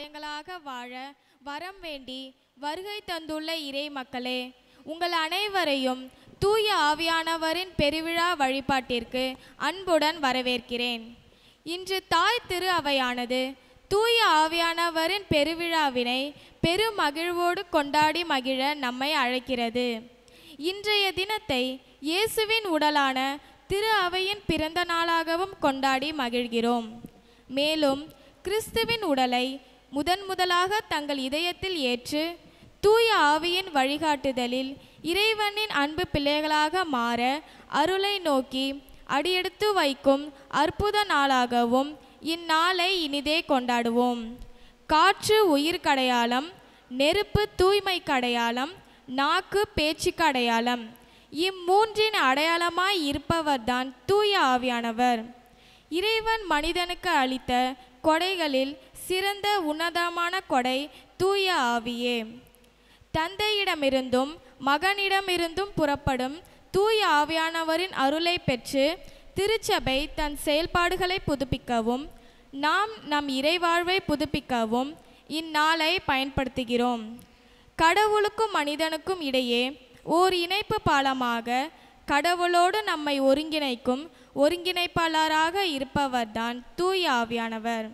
எங்களாக வாழ வரம் வேண்டி வருகை தந்துள்ள இறை மக்களே, உங்கள் அனைவரையும் தூய ஆவியானவரின் பெருவிழா வழிபாட்டிற்கு அன்புடன் வரவேற்கிறேன். இன்று தாய் திரு அவையானது தூய ஆவியானவரின் பெருவிழாவினை பெருமகிழ்வோடு கொண்டாடி மகிழ நம்மை அழைக்கிறது. இன்றைய தினத்தை இயேசுவின் உடலான திரு அவையின் பிறந்த நாளாகவும் கொண்டாடி மகிழ்கிறோம். மேலும் கிறிஸ்துவின் உடலை முதலாக தங்கள் இதயத்தில் ஏற்று தூய ஆவியின் வழிகாட்டுதலில் இறைவனின் அன்பு பிள்ளைகளாக மாற அருளை நோக்கி அடியெடுத்து வைக்கும் அற்புத நாளாகவும் இந்நாளை இனிதே கொண்டாடுவோம். காற்று உயிருக்கு அடையாளம், நெருப்பு தூய்மைக்கு அடையாளம், நாக்கு பேச்சுக்கு அடையாளம். இம்மூன்றின் அடையாளமாய் இருப்பவர்தான் தூய ஆவியானவர். இறைவன் மனிதனுக்கு அளித்த கொடைகளில் சிறந்த உன்னதமான கொடை தூய ஆவியே. தந்தையிடமிருந்தும் மகனிடமிருந்தும் புறப்படும் தூய ஆவியானவரின் அருளை பெற்று திருச்சபை தன் செயல்பாடுகளை புதுப்பிக்கவும் நாம் நம் இறைவாழ்வை புதுப்பிக்கவும் இந்நாளை பயன்படுத்துகிறோம். கடவுளுக்கும் மனிதனுக்கும் இடையே ஓர் இணைப்பு பாலமாக கடவுளோடு நம்மை ஒருங்கிணைக்கும் ஒருங்கிணைப்பாளராக இருப்பவர்தான் தூய ஆவியானவர்.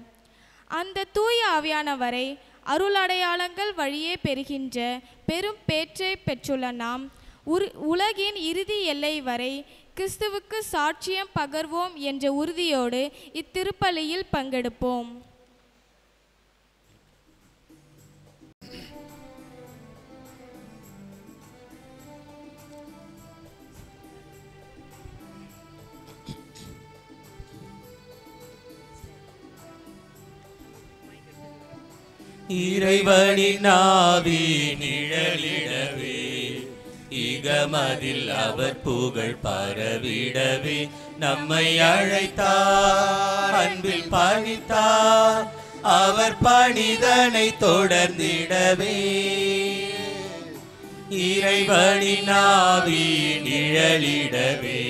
அந்த தூய ஆவியானவரை அருளடையாளங்கள் வழியே பெறுகின்ற பெரும் பேற்றை பெற்றுள்ள நாம் உலகின் இறுதி எல்லை வரை கிறிஸ்துவுக்கு சாட்சியம் பகர்வோம் என்ற உறுதியோடு இத்திருப்பலியில் பங்கெடுப்போம். இறைவனின் ஆவி நிழலிடவே இகமதில் அவர் புகழ் பரவிடவே நம்மை அழைத்தார், அன்பில் பணித்தார், அவர் பணிதனை தொடர்ந்திடவே. இறைவனின் ஆவி நிழலிடவே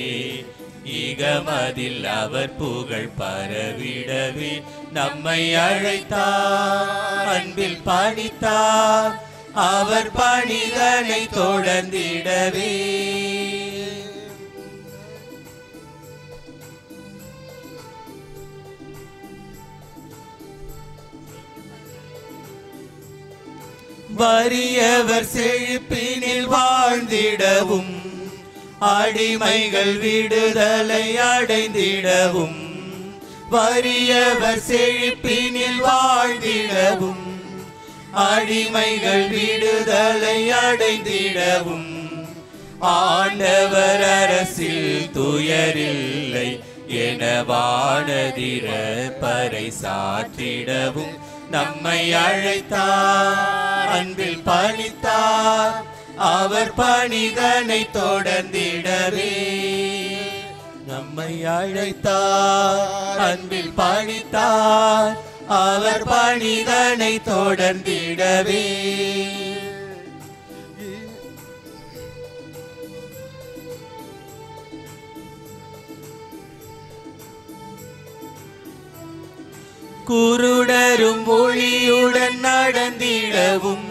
இகமதில் அவர் புகழ் பரவிடவே நம்மை அழைத்தார், அன்பில் பணித்தார், அவர் பணிதனை தொடர்ந்திடவே. வறியவர் செழிப்பினில் வாழ்ந்திடவும் அடிமைகள் விடுதலை அடைந்திடவும், வறியவர் செழிப்பினில் வாழ்ந்திடவும் அடிமைகள் விடுதலை அடைந்திடவும், ஆண்டவர் அரசில் துயரில்லை என வானதிர பறை சாற்றிடவும் நம்மை அழைத்தார், அன்பில் பணித்தார், அவர் பணிதனை தொடர்ந்திடவே. நம்மை அழைத்தார், அன்பில் பணித்தார், அவர் பணிதனை தொடர்ந்திடவே. குருடரும் ஒளியுடன் நடந்திடவும்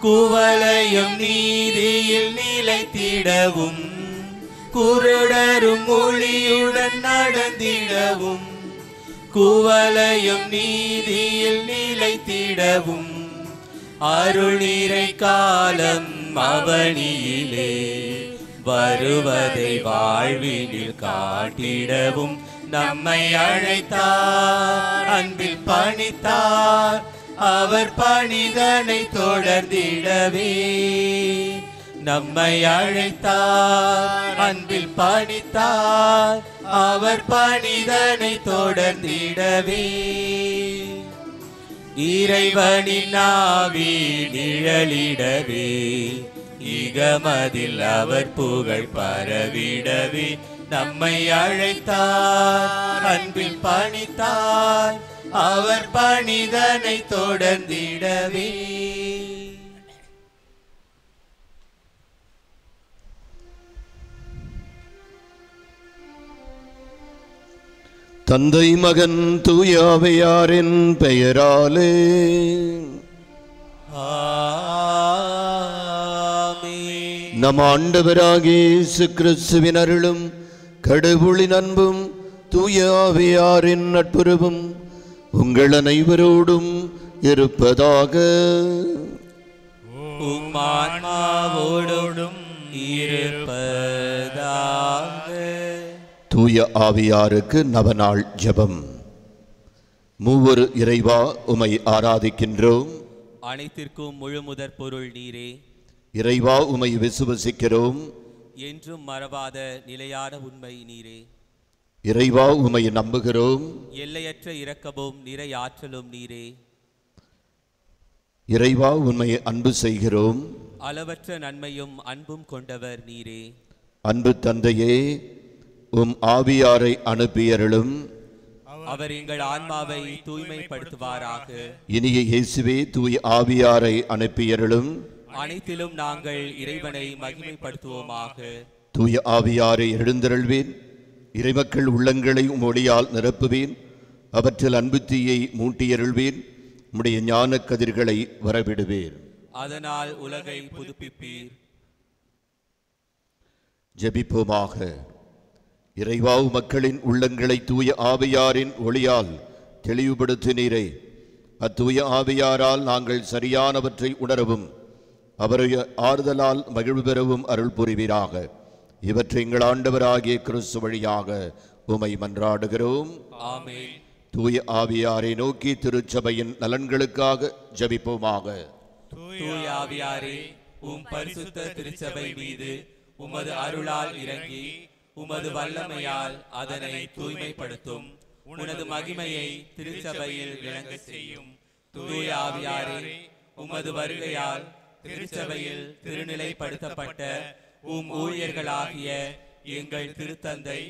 குவளையும் நீதியில் நிலைத்திடவும், குருடரும் ஒளியுடன் நடந்திடவும் குவளையும் நீதியில் நிலைத்திடவும், அருளிரை காலம் அவனியிலே வருவதை வாழ்வினில் காட்டிடவும் நம்மை அழைத்தார், அன்பில் பணித்தார், அவர் பணிதனை தொடர்ந்திடவே. நம்மை அழைத்தார், அன்பில் பணித்தார், அவர் பணிதனை தொடர்ந்திடவே. இறைவனின் ஆவி நிழலிடவே இகமதில் அவர் புகழ் பரவிடவே நம்மை அழைத்தார், அன்பில் பணித்தார், அவர் பணிதனை தொடர்ந்திடவே. தந்தை மகன் தூய ஆவியாரின் பெயராலே ஆமென். நம் ஆண்டவராகிய இயேசு கிறிஸ்துவின் அருளும் கடவுளின் அன்பும் தூய ஆவியாரின் நட்புறவும் உங்கள் அனைவரோடும் இருப்பதாக. உம் ஆன்மாவோடும் இருப்பதாக. தூய ஆவியாருக்கு நவநாள் ஜெபம். மூவரு இறைவா உமை ஆராதிக்கின்றோம். அனைத்திற்கும் முழு முதற் பொருள் நீரே. இறைவா உமை விசுவசிக்கிறோம். என்றும் மறவாத நிலையான உண்மை நீரே. இறைவா உமை நம்புகிறோம். எல்லையற்ற இரக்கமும் நிறை ஆற்றலும் நீரே. இறைவா உம்மை அன்பு செய்கிறோம். அளவற்ற நன்மையும் அன்பும் கொண்டவர் நீரே. அன்பு தந்தையே, உம் ஆவியாரை அனுப்பியருளும். அவர் எங்கள் ஆன்மாவை தூய்மைப்படுத்துவாராக. இனிய இயேசுவே, தூய ஆவியாரை அனுப்பியருளும். அனைத்திலும் நாங்கள் இறைவனை மகிமைப்படுத்துவோமாக. தூய ஆவியாரை எழுந்தருள்வேன். இறைமக்கள் உள்ளங்களை உம் ஒளியால் நிரப்புவேன். அவற்றில் அன்பு தீயை மூட்டியருள்வேன். உம்முடைய ஞான கதிர்களை வரவிடுவேன். அதனால் உலகை புதுப்பிப்பீர். ஜெபிப்போமாக. இறைவா, மக்களின் உள்ளங்களை தூய ஆவியாரின் ஒளியால் தெளிவுபடுத்தினீரே. அத்தூய ஆவியாரால் நாங்கள் சரியானவற்றை உணரவும் அவருடைய ஆறுதலால் மகிழ்வு பெறவும் அருள் புரிவீராக. இவற்றை எங்கள் ஆண்டவராகிய கிறிஸ்து வழியாக உமை மன்றாடுகிறோம். ஆமென். தூய ஆவியாரை நோக்கி திருச்சபையின் நலன்களுக்காக ஜெபிப்போமாக. தூய ஆவியாரே, உம் பரிசுத்த திருச்சபை மீது உமது அருளால் இறங்கி உமது வல்லமையால் அதனை தூய்மைப்படுத்தும். உனது மகிமையை திருச்சபையில் விளங்க செய்யும். தூய ஆவியாரே, உமது வருகையால் திருச்சபையில் திருநிலைப்படுத்தப்பட்ட உம் ஊழியர்களாகிய எங்கள் திருத்தந்தை,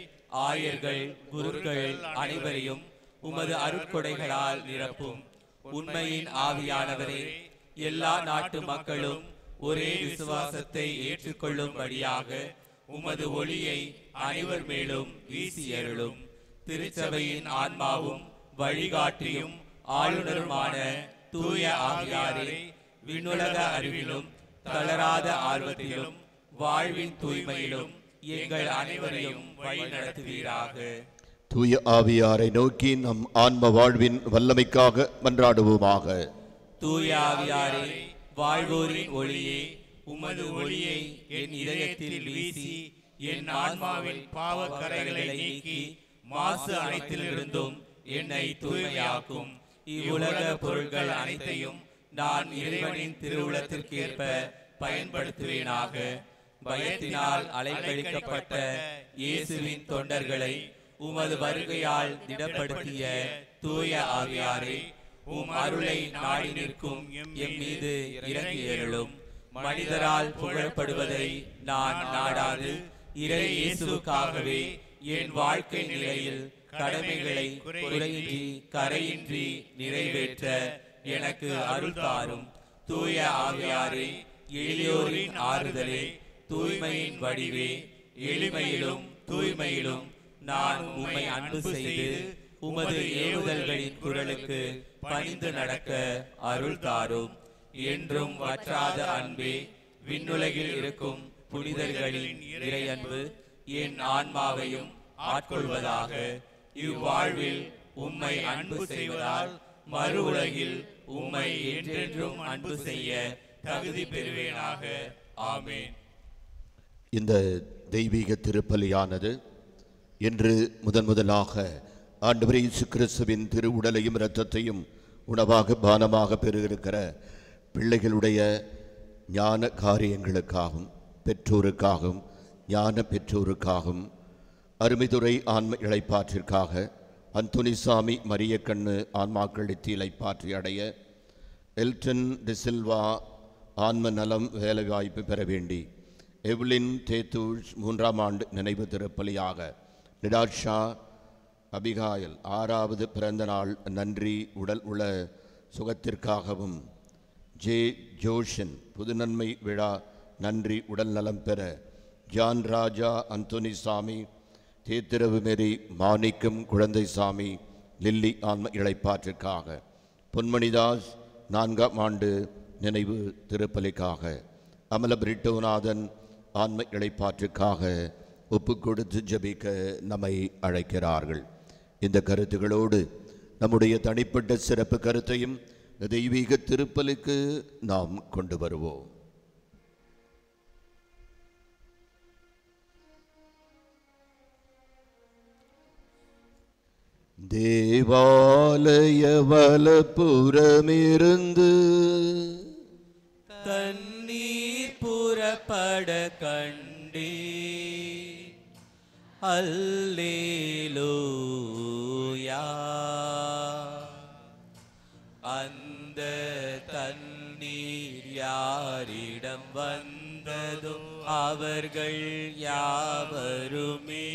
ஆயர்கள், குருக்கள் அனைவரையும் உமது அருட்கொடைகளால் நிரப்பும். உண்மையின் ஆவியானவரே, எல்லா நாட்டு மக்களும் ஒரே விசுவாசத்தை ஏற்றுக்கொள்ளும்படியாக உமது ஒளியை அனைவர் மேலும் வீசி அருளும். திருச்சபையின் ஆன்மாவும் வழிகாட்டியும் ஆளுநருமான தூய ஆவியாரே, விண்ணுலக அறிவிலும் தளராத ஆர்வத்திலும் வாழ்வின் தூய்மையிலும் எங்கள் அனைவரையும் வழி நடத்துவீராக. தூய ஆவியாரை நோக்கி நம் ஆன்ம வாழ்வின் வல்லமைக்காக மன்றாடுவோமாக. தூய ஆவியாரே, வாழ்வோரின் ஒளியே, உமது ஒளியை என் இதயத்தில் வீசி என் ஆன்மாவில் பாவக்கரைகளை நீக்கி மாசு அனைத்திலிருந்தும் என்னை தூய்மையாக்கும். இவ்வுலக பொருட்கள் அனைத்தையும் நான் இறைவனின் திருவுளத்திற்கேற்ப பயன்படுத்துவேனாக. பயத்தினால் அலைக்கழிக்கப்பட்ட இயேசுவின் தொண்டர்களை உமது வருகையால் திடப்படுத்திய தூய ஆவியாரே, உம் அருளை நாடி நிற்கும் எம் மீது இறங்கி அருளும். மனிதரால் புகழப்படுவதை நான் நாடாது இறை இயேசுவுக்காகவே என் வாழ்க்கை நிலையில் கடமைகளை குறையின்றி கரையின்றி நிறைவேற்ற எனக்கு அருள் தாரும். தூய ஆவியாரே, எளியோரின் ஆறுதலே, தூய்மையின் வடிவே, எளிமையிலும் தூய்மையிலும் நான் உம்மை அன்பு செய்து உமது ஏவுதல்களின் குரலுக்கு பணிந்து நடக்க அருள் தாரும். என்றும் வற்றாத அன்பே, விண்ணுலகில் இருக்கும் புனிதர்களின் இறை அன்பு என் ஆன்மாவையும் ஆட்கொள்வதாக. இவ்வாழ்வில் உம்மை அன்பு செய்வதால் மறு உலகில் உம்மை என்றென்றும் அன்பு செய்ய தகுதி பெறுவேனாக. ஆமென். இந்த தெய்வீக திருப்பலியானது இன்று முதலாக ஆண்டவர் இயேசு கிறிஸ்துவின் திருவுடலையும் இரத்தத்தையும் உணவாக பானமாக பெறுகிற பிள்ளைகளுடைய ஞான காரியங்களுக்காகவும் பெற்றோருக்காகவும் ஞான பெற்றோருக்காகவும் அருமைதுறை ஆன்ம இளைப்பாற்றிற்காக அந்தோனிசாமி மரியக்கண்ணு ஆன்மாக்களித்து இளைப்பாற்றி அடைய எல்டன் டிசில்வா ஆன்ம நலம் வேலைவாய்ப்பு பெற வேண்டி எவ்லின் தேத்தூஷ் 3ஆம் ஆண்டு நினைவு திருப்பலியாக நிடாஷா அபிகாயல் 6வது பிறந்த நாள் நன்றி உடல் உள்ள சுகத்திற்காகவும் ஜே ஜோஷன் புதுநன்மை விழா நன்றி உடல் நலம் பெற ஜான் ராஜா அந்தோனிசாமி தேத்திரவு மேரி, மாணிக்கம், குழந்தைசாமி, லில்லி ஆன்ம இளைப்பாற்றிற்காக, பொன்மணிதாஸ் 4ஆம் ஆண்டு நினைவு திருப்பலிக்காக, அமல பிரிட்டோநாதன் ஆன்ம இளைப்பாற்றிற்காக ஒப்பு கொடுத்து ஜெபிக்க நம்மை அழைக்கிறார்கள். இந்த கருத்துகளோடு நம்முடைய தனிப்பட்ட சிறப்பு கருத்தையும் தெய்வீக திருப்பலிக்கு நாம் கொண்டு வருவோம். தேவாலய வலப்புறமிருந்து தண்ணீர் புறப்பட கண்டே, அல்லேலூயா. அந்த தண்ணீர் யாரிடம் வந்ததும் அவர்கள் யாவருமே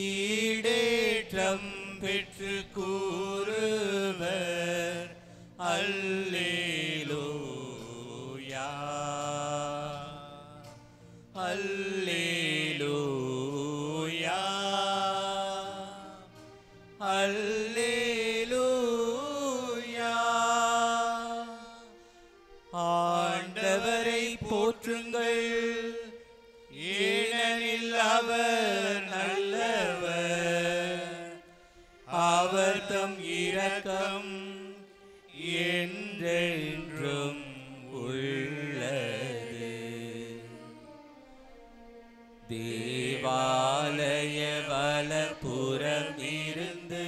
ஈடேற்றம் பெற்று கூறுவர், அல்லேலூயா, அல்லேலூயா, அல்லேலூயா. ஆண்டவரை போற்றுங்கள், ஏனெனில் அவர் நல்லவர், அவர் தம் இரக்கம் என்றென்றும் உள்ளது. தேவாலய வலப்புறம் இருந்து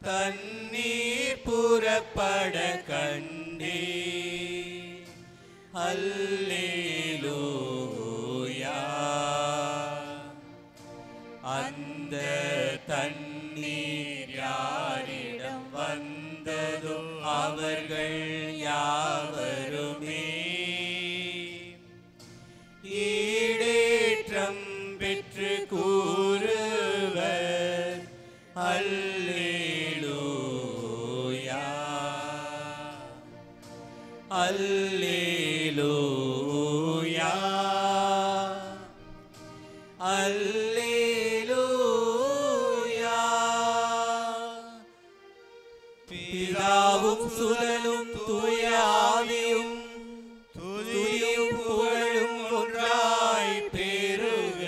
தண்ணீர் புறப்பட கண்டே, அல்லேலூயா. அந்த தண்ணீர் யாரிடம் வந்ததும் அவர்கள் யாவருமே ஈடேற்றம் பெற்று கூறுவர், அல்லேலூயா, அல்லேலூயா, அல்லேலூயா. பிதாவும் சுதனும் தூய ஆவியும் துதியும் புகழும் ஒன்றாய் பெருக,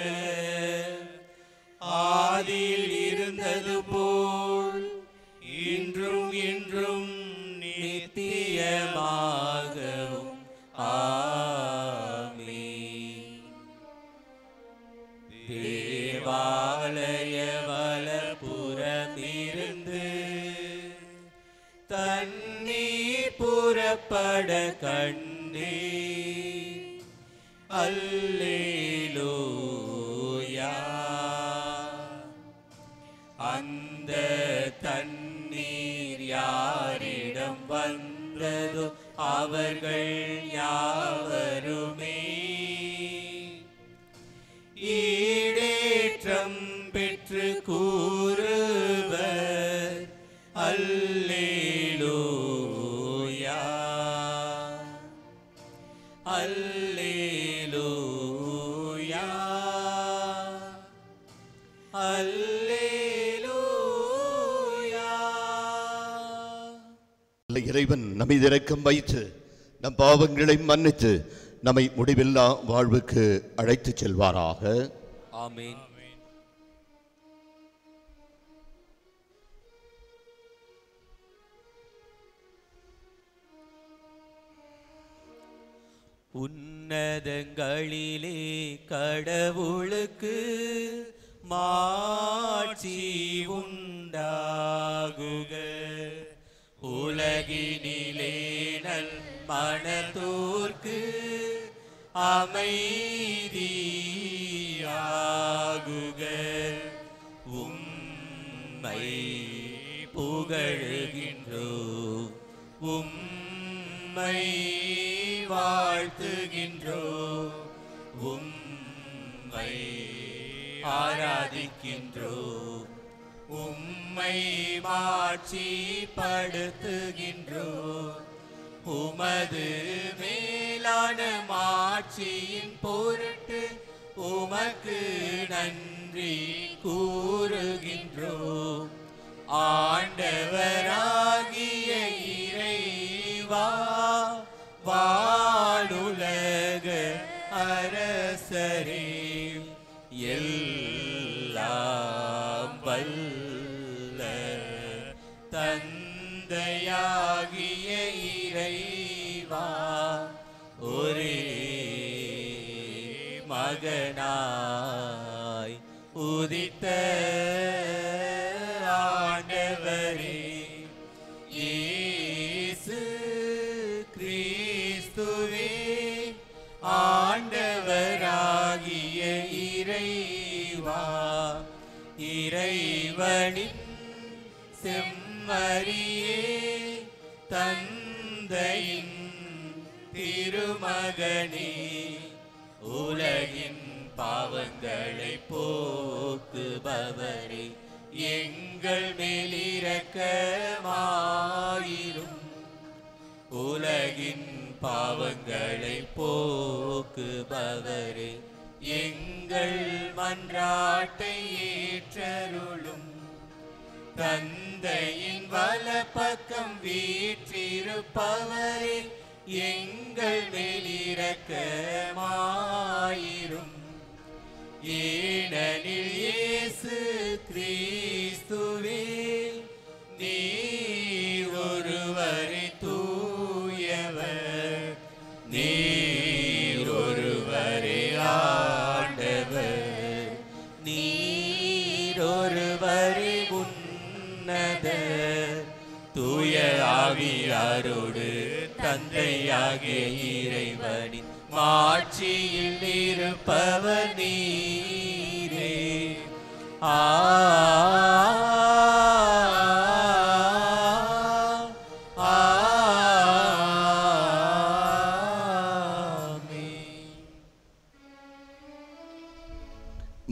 ஆதியில் இருந்தது போல் இன்றும் என்றும் நித்தியமாகவும் ஆமென். தேவாலய வலப்புறமிருந்து தண்ணீர் புறப்பட கண்டே, அல்லேலூயா. அந்த தண்ணீர் யாரிடம் வந்ததோ அவர்கள் யாவருமே ஈடேற்றம் பெற்று கூறுவர், அல்லேலூயா, அல்லேலூயா, அல்லேலூயா. இறைவன் நம்மீது இரக்கம் வைத்து நம் பாவங்களை மன்னித்து நம்மை முடிவில்லா வாழ்வுக்கு அழைத்துச் செல்வாராக. ஆமென். உன்னதங்களிலே கடவுளுக்கு மாட்சி உண்டாகுக, உலகினிலே நல் மனத்தோர்க்கு அமைதியாகுக. உம்மை புகழுகின்றோம், உம்மை வாழ்த்துகின்றோம், உம்மை ஆராதிக்கின்றோம், உம்மை மாட்சிப்படுத்துகின்றோம். உமது மேலான மாட்சியின் பொருட்டு உமக்கு நன்றி கூறுகின்றோம். ஆண்டவராகிய இறைவா, வானுலக அரசரே, எல்லாம் வல்ல தந்தையாகிய இறைவா, ஒரே மகனாய் உதித்த ஆண்டவரே இயேசு கிறிஸ்துவே, ஆண்டவராகிய இறைவா, இறைவனின் செம்மறியே, தந்தையின் திருமகனே, உலகின் பாவங்களை போக்குபவரே, எங்கள் மேல் இரக்கமாயிரும். உலகின் பாவங்களை போக்குபவரே, எங்கள் மன்றாட்டை ஏற்றருளும். தந்தையின் வலப்பக்கம் வீற்றிருப்பவரே, எங்கள் மேல் இரக்கமாயிரும். ஏனெனில் இயேசு கிறிஸ்துவே, நீர் ஒருவரே தூயவர், நீர் ஒருவரே ஆண்டவர், நீர் ஒருவரே உன்னதர். தூய ஆவியாரோடு தந்தையாகிய இறைவனின் மாட்சியில் இருப்பவர் நீரே.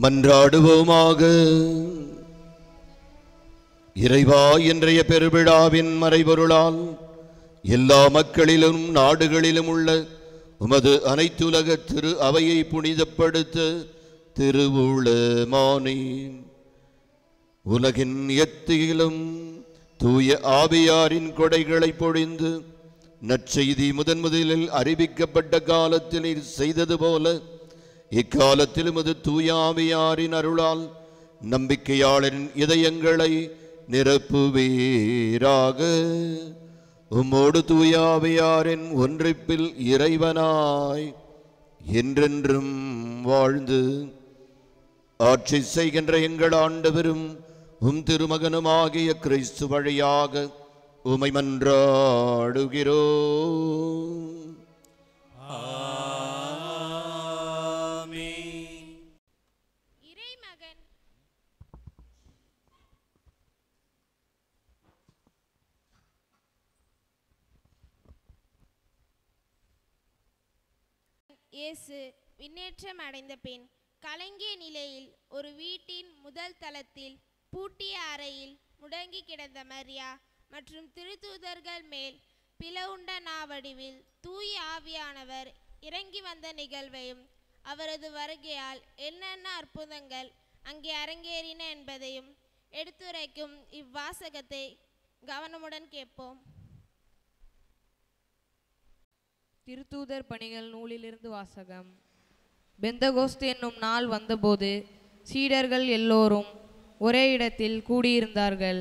மன்றாடுவோமாக. இறைவா, இன்றைய பெருவிழாவின் மறைபொருளால் எல்லா மக்களிலும் நாடுகளிலும் உள்ள உமது அனைத்துலக திரு அவையை புனிதப்படுத்த திருவுளமானே. உலகின் எத்திலும் தூய ஆவியாரின் கொடைகளை பொழிந்து நற்செய்தி முதலில் அறிவிக்கப்பட்ட காலத்தில் செய்தது போல இக்காலத்திலும் அது தூய ஆவியாரின் அருளால் நம்பிக்கையாளரின் இதயங்களை நிரப்புவீராக. உம்மோடு தூய ஆவியாரின் ஒன்றிப்பில் இறைவனாய் என்றென்றும் வாழ்ந்து ஆட்சி செய்கின்ற எங்கள் ஆண்டவரும் உம் திருமகனுமாகிய கிறிஸ்து வழியாக உமை மன்றாடுகிறோம். இயேசு விண்ணேற்றம் அடைந்த பின் கலங்கிய நிலையில் ஒரு வீட்டின் முதல் தளத்தில் பூட்டிய அறையில் முடங்கி கிடந்த மரியா மற்றும் திருத்தூதர்கள் மேல் பிளவுண்ட நாவடிவில் தூய ஆவியானவர் இறங்கி வந்த நிகழ்வையும் அவரது வருகையால் என்னென்ன அற்புதங்கள் அங்கே அரங்கேறின என்பதையும் எடுத்துரைக்கும் இவ்வாசகத்தை கவனமுடன் கேட்போம். திருத்தூதர் பணிகள் நூலிலிருந்து வாசகம். பெந்தகோஸ்து என்னும் நாள் வந்தபோது சீடர்கள் எல்லோரும் ஒரே இடத்தில் கூடியிருந்தார்கள்.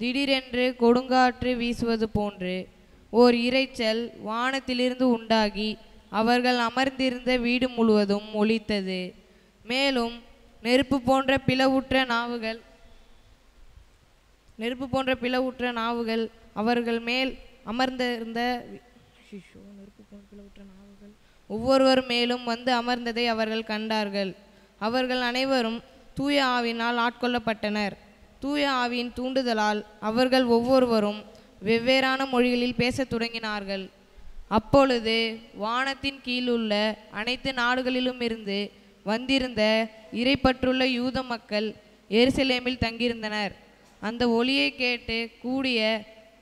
திடீரென்று கொடுங்காற்று வீசுவது போன்று ஓர் இரைச்சல் வானத்திலிருந்து உண்டாகி அவர்கள் அமர்ந்திருந்த வீடு முழுவதும் ஒலித்தது. மேலும் நெருப்பு போன்ற பிளவுற்ற நாவுகள் அவர்கள் மேல் அமர்ந்திருந்த ஒவ்வொருவர் மேலும் வந்து அமர்ந்ததை அவர்கள் கண்டார்கள். அவர்கள் அனைவரும் தூய ஆவியினால் ஆட்கொள்ளப்பட்டனர். தூய ஆவியின் தூண்டுதலால் அவர்கள் ஒவ்வொருவரும் வெவ்வேறான மொழிகளில் பேசத் தொடங்கினார்கள். அப்பொழுது வானத்தின் கீழுள்ள அனைத்து நாடுகளிலும் இருந்து வந்திருந்த இறைப்பற்றுள்ள யூத மக்கள் எருசலேமில் தங்கியிருந்தனர். அந்த ஒலியை கேட்டு கூடிய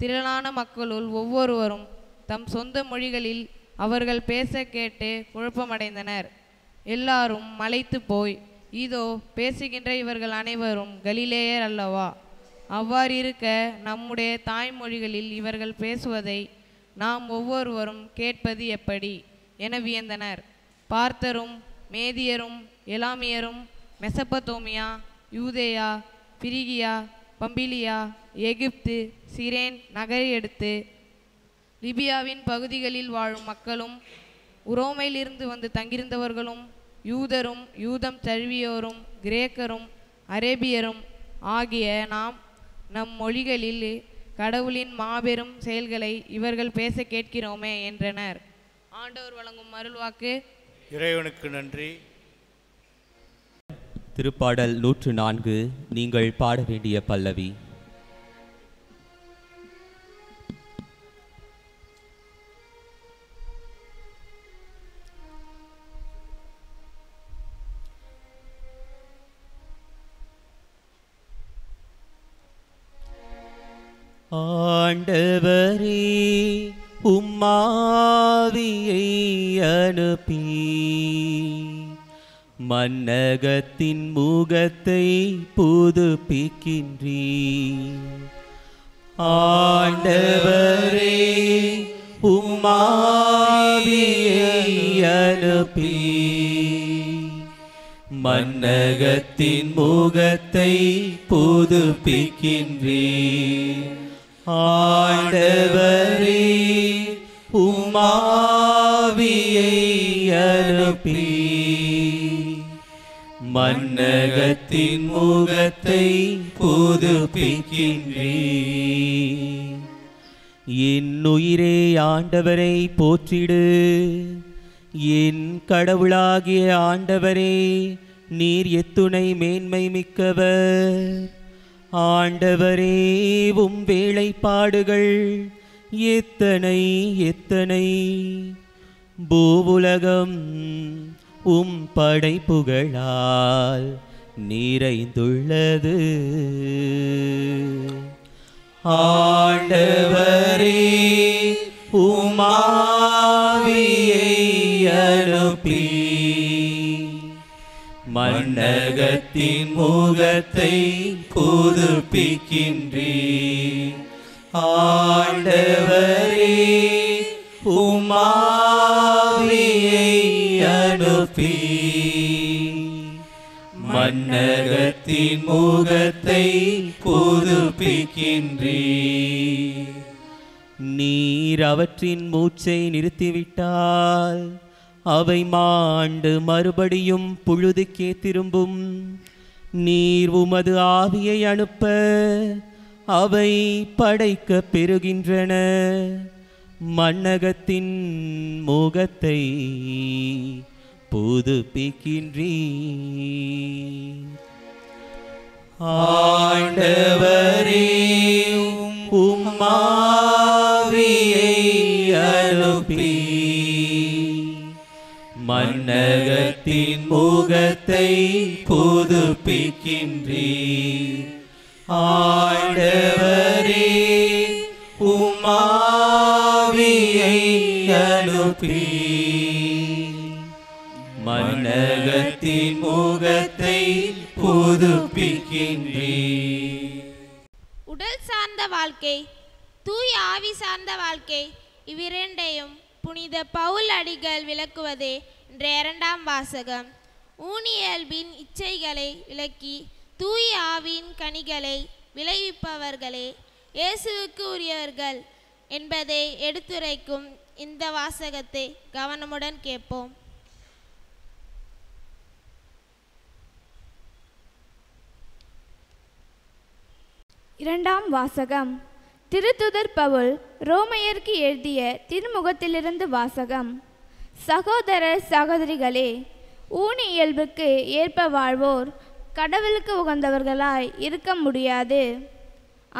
திரளான மக்களுள் ஒவ்வொருவரும் தம் சொந்த மொழிகளில் அவர்கள் பேச கேட்டு குழப்பமடைந்தனர். எல்லாரும் மலைத்து போய், இதோ பேசுகின்ற இவர்கள் அனைவரும் கலிலேயர் அல்லவா? அவ்வாறிருக்க நம்முடைய தாய்மொழிகளில் இவர்கள் பேசுவதை நாம் ஒவ்வொருவரும் கேட்பது எப்படி என வியந்தனர். பார்த்தரும் மேதியரும் எலாமியரும் மெசபத்தோமியா, யூதேயா, பிரிகியா, பம்பிலியா, எகிப்து, சிரேன் நகரையடுத்து லிபியாவின் பகுதிகளில் வாழும் மக்களும், உரோமையிலிருந்து வந்து தங்கியிருந்தவர்களும், யூதரும் யூதம் தழுவியோரும் கிரேக்கரும் அரேபியரும் ஆகிய நம் மொழிகளில் கடவுளின் மாபெரும் செயல்களை இவர்கள் பேச கேட்கிறோமே என்றனர். ஆண்டவர் வழங்கும் அருள்வாக்கு. இறைவனுக்கு நன்றி. திருப்பாடல் 104. நீங்கள் பாட வேண்டிய பல்லவி. ஆண்டவரே, உம்மாவியை அனுப்பி மன்னகத்தின் முகத்தை புதுப்பிக்கின்றீர். ஆண்டவரே, உம்மாவியை அனுப்பி மன்னகத்தின் முகத்தை புதுப்பிக்கின்றீர். ஆண்டவரே, உம்மாவியை அனுப்பி மன்னகத்தின் முகத்தை புதுப்பிக்கின்றீர். என் உயிரே ஆண்டவரை போற்றிடு. என் கடவுளாகிய ஆண்டவரே, நீர் எத்துணை மேன்மை மிக்கவர். ஆண்டவரே, உம் வேலைப்பாடுகள் எத்தனை எத்தனை. பூவுலகம் உம் படைப்புகளால் நிறைந்துள்ளது. ஆண்டவரே, உம்மாவியை அனுப்பி மன்னகத்தின் முகத்தை புதுப்பிக்கின்றீர். ஆண்டவரே, உம்மாவியை அனுப்பி மன்னகத்தின் முகத்தை புதுப்பிக்கின்றீர். நீர் அவற்றின் மூச்சை நிறுத்திவிட்டால் அவை மாண்டு மறுபடியும் புழுதுக்கே திரும்பும். நீர் உமது ஆவியை அனுப்ப அவை படைக்க பெறுகின்றன. மன்னகத்தின் முகத்தை புதுப்பிக்கின்றீர். ஆண்டவரே, உம்மாவியை அனுப்பி மன்னகத்தின் முகத்தை புதுப்பிக்கின்றீர். ஆண்டவரே, உம்மாவியை அனுப்பி மன்னகத்தின் முகத்தை புதுப்பிக்கின்றீர். உடல் சார்ந்த வாழ்க்கை, தூய் ஆவி சார்ந்த வாழ்க்கை, இவ்விரண்டையும் புனித பவுல் அடிகள் விளக்குவதே இன்றைய 2ஆம் வாசகம். ஊனியல்பின் இச்சைகளை விளக்கி தூய் ஆவியின் கனிகளை விளைவிப்பவர்களே இயேசுவுக்கு உரியவர்கள் என்பதை எடுத்துரைக்கும் இந்த வாசகத்தை கவனமுடன் கேட்போம். இரண்டாம் வாசகம். திருத்துதர் பவுல் ரோமையருக்கு எழுதிய திருமுகத்திலிருந்து வாசகம். சகோதர சகோதரிகளே, ஊனி இயல்புக்கு ஏற்ப வாழ்வோர் கடவுளுக்கு உகந்தவர்களாய் இருக்க முடியாது.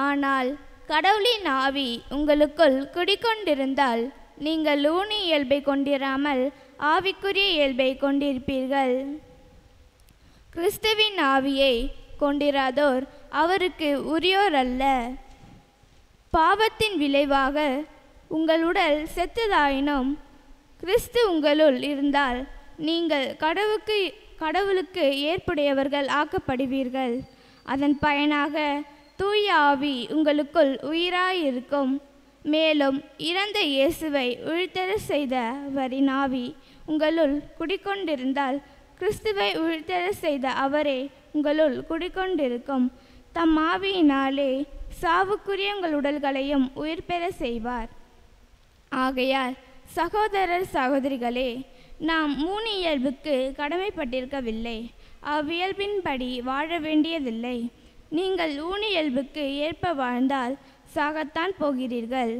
ஆனால் கடவுளின் ஆவி உங்களுக்குள் குடிக்கொண்டிருந்தால் நீங்கள் ஊனி இயல்பை கொண்டிராமல் ஆவிக்குரிய இயல்பை கொண்டிருப்பீர்கள். கிறிஸ்துவின் ஆவியை கொண்டிராதோர் அவருக்கு உரியோர் அல்ல. பாவத்தின் விளைவாக உங்கள் உடல் செத்ததாயினும் கிறிஸ்து உங்களுள் இருந்தால் நீங்கள் கடவுளுக்கு ஏற்புடையவர்கள் ஆக்கப்படுவீர்கள். அதன் பயனாக தூய ஆவி உங்களுக்குள் உயிராயிருக்கும். மேலும் இறந்த இயேசுவை உயிர்த்தெழ செய்தவரின் ஆவி உங்களுள் குடிக்கொண்டிருந்தால் கிறிஸ்துவை உயிர்த்தெழ செய்த அவரே உங்களுள் குடிக்கொண்டிருக்கும். தம் ஆவியினாலே சாவுக்குரிய உங்கள் உடல்களையும் உயிர் பெற செய்வார். ஆகையால் சகோதரர் சகோதரிகளே, நாம் மூணு இயல்புக்கு கடமைப்பட்டிருக்கவில்லை, அவ்வியல்பின்படி வாழ வேண்டியதில்லை. நீங்கள் ஊனியல்புக்கு ஏற்ப வாழ்ந்தால் சாகத்தான் போகிறீர்கள்.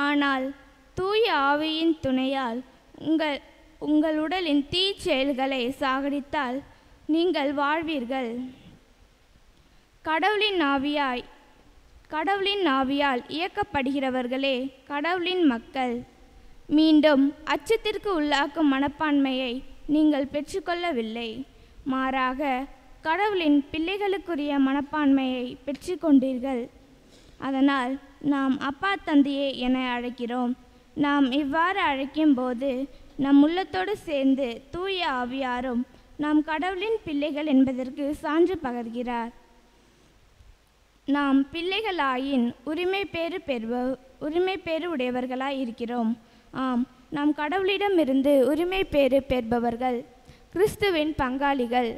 ஆனால் தூய ஆவியின் துணையால் உங்கள் உடலின் தீச்செயல்களை சாகடித்தால் நீங்கள் வாழ்வீர்கள். கடவுளின் ஆவியால் இயக்கப்படுகிறவர்களே கடவுளின் மக்கள். மீண்டும் அச்சத்திற்கு உள்ளாக்கும் மனப்பான்மையை நீங்கள் பெற்றுக்கொள்ளவில்லை, மாறாக கடவுளின் பிள்ளைகளுக்குரிய மனப்பான்மையை பெற்றுக்கொண்டீர்கள். அதனால் நாம் அப்பா தந்தையே என அழைக்கிறோம். நாம் இவ்வாறு அழைக்கும்போது நம் உள்ளத்தோடு சேர்ந்து தூய ஆவியாரும் நாம் கடவுளின் பிள்ளைகள் என்பதற்கு சான்று பகர்கிறார். நாம் பிள்ளைகளாயின் உரிமை பேறு உடையவர்களாய் இருக்கிறோம். ஆம், நாம் கடவுளிடமிருந்து உரிமை பேறு பெறுபவர்கள், கிறிஸ்துவின் பங்காளிகள்.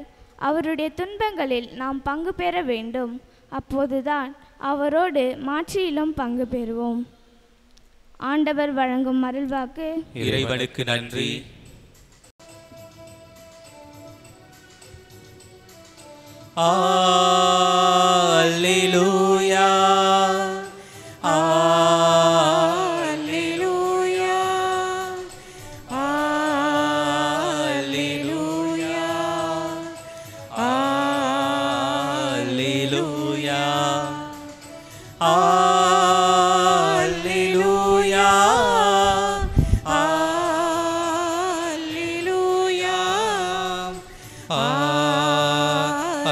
அவருடைய துன்பங்களில் நாம் பங்கு பெற வேண்டும். அப்போதுதான் அவரோடு மாட்சியிலும் பங்கு பெறுவோம். ஆண்டவர் வழங்கும் அருள்வாக்கு. இறைவனுக்கு நன்றி. அல்லேலூயா, அல்லேலூயா, அல்லேலூயா, அல்லேலூயா, அல்லேலூயா,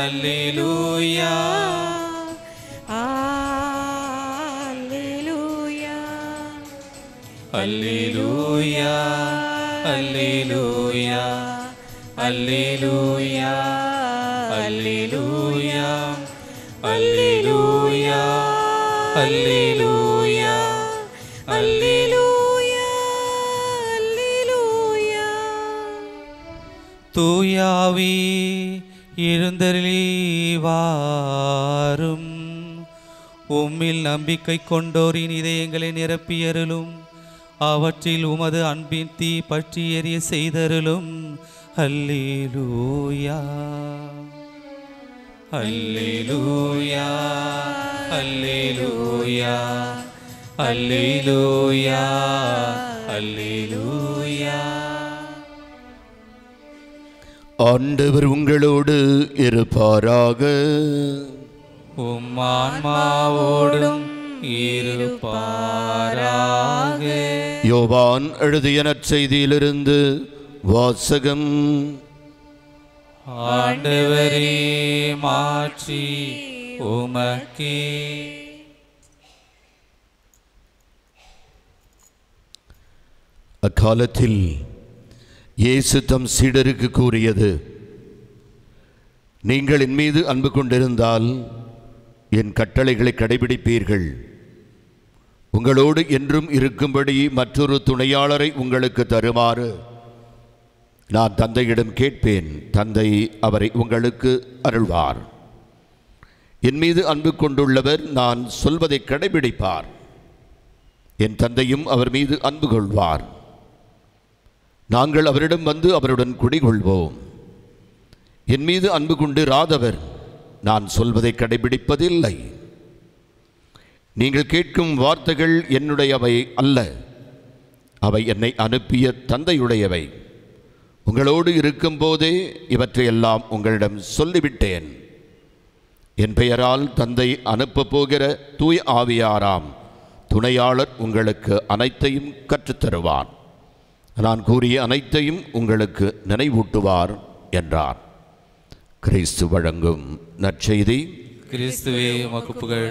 அல்லேலூயா, அல்லேலூயா, அல்லேலூயா, அல்லேலூயா, அல்லேலூயா, அல்லேலூயா, அல்லேலூயா, அல்லேலூயா, அல்லேலூயா. தூயாவி எழுந்தருளி வாரும். உம்மில் நம்பிக்கை கொண்டோரின் இதயங்களை நிரப்பியருளும். அவற்றில் உமது அன்பின் தீ பற்றி எரிய செய்தருளும். அல்லேலூயா, அல்லேலூயா, அல்லேலூயா, அல்லேலூயா, அல்லேலூயா. ஆண்டவர் உங்களோடு இருப்பாராக. உம் ஆன்மாவோடும் இருப்பாராக. யோவான் எழுதிய நற்செய்தியிலிருந்து வாசகம். ஆண்டவரே, மாட்சி உமக்கே. அக்காலத்தில் இயேசு தம் சீடருக்கு கூறியது: நீங்கள் என் மீது அன்பு கொண்டிருந்தால் என் கட்டளைகளை கடைபிடிப்பீர்கள். உங்களோடு என்றும் இருக்கும்படி மற்றொரு துணையாளரை உங்களுக்கு தருமாறு நான் தந்தையிடம் கேட்பேன். தந்தை அவரை உங்களுக்கு அருள்வார். என் மீது அன்பு கொண்டுள்ளவர் நான் சொல்வதை கடைபிடிப்பார். என் தந்தையும் அவர் மீது அன்பு கொள்வார். நாங்கள் அவரிடம் வந்து அவருடன் குடிகொள்வோம். என் மீது அன்பு கொண்டிராதவர் நான் சொல்வதை கடைபிடிப்பதில்லை. நீங்கள் கேட்கும் வார்த்தைகள் என்னுடையவை அல்ல, அவை என்னை அனுப்பிய தந்தையுடையவை. உங்களோடு இருக்கும்போதே இவற்றையெல்லாம் உங்களிடம் சொல்லிவிட்டேன். என் பெயரால் தந்தை அனுப்பப் போகிற தூய ஆவியாராம் துணையாளர் உங்களுக்கு அனைத்தையும் கற்றுத்தருவார். நான் கூறிய அனைத்தையும் உங்களுக்கு நினைவூட்டுவார் என்றார். கிறிஸ்து வழங்கும் நற்செய்தி. கிறிஸ்துவே உமக்கு புகழ்.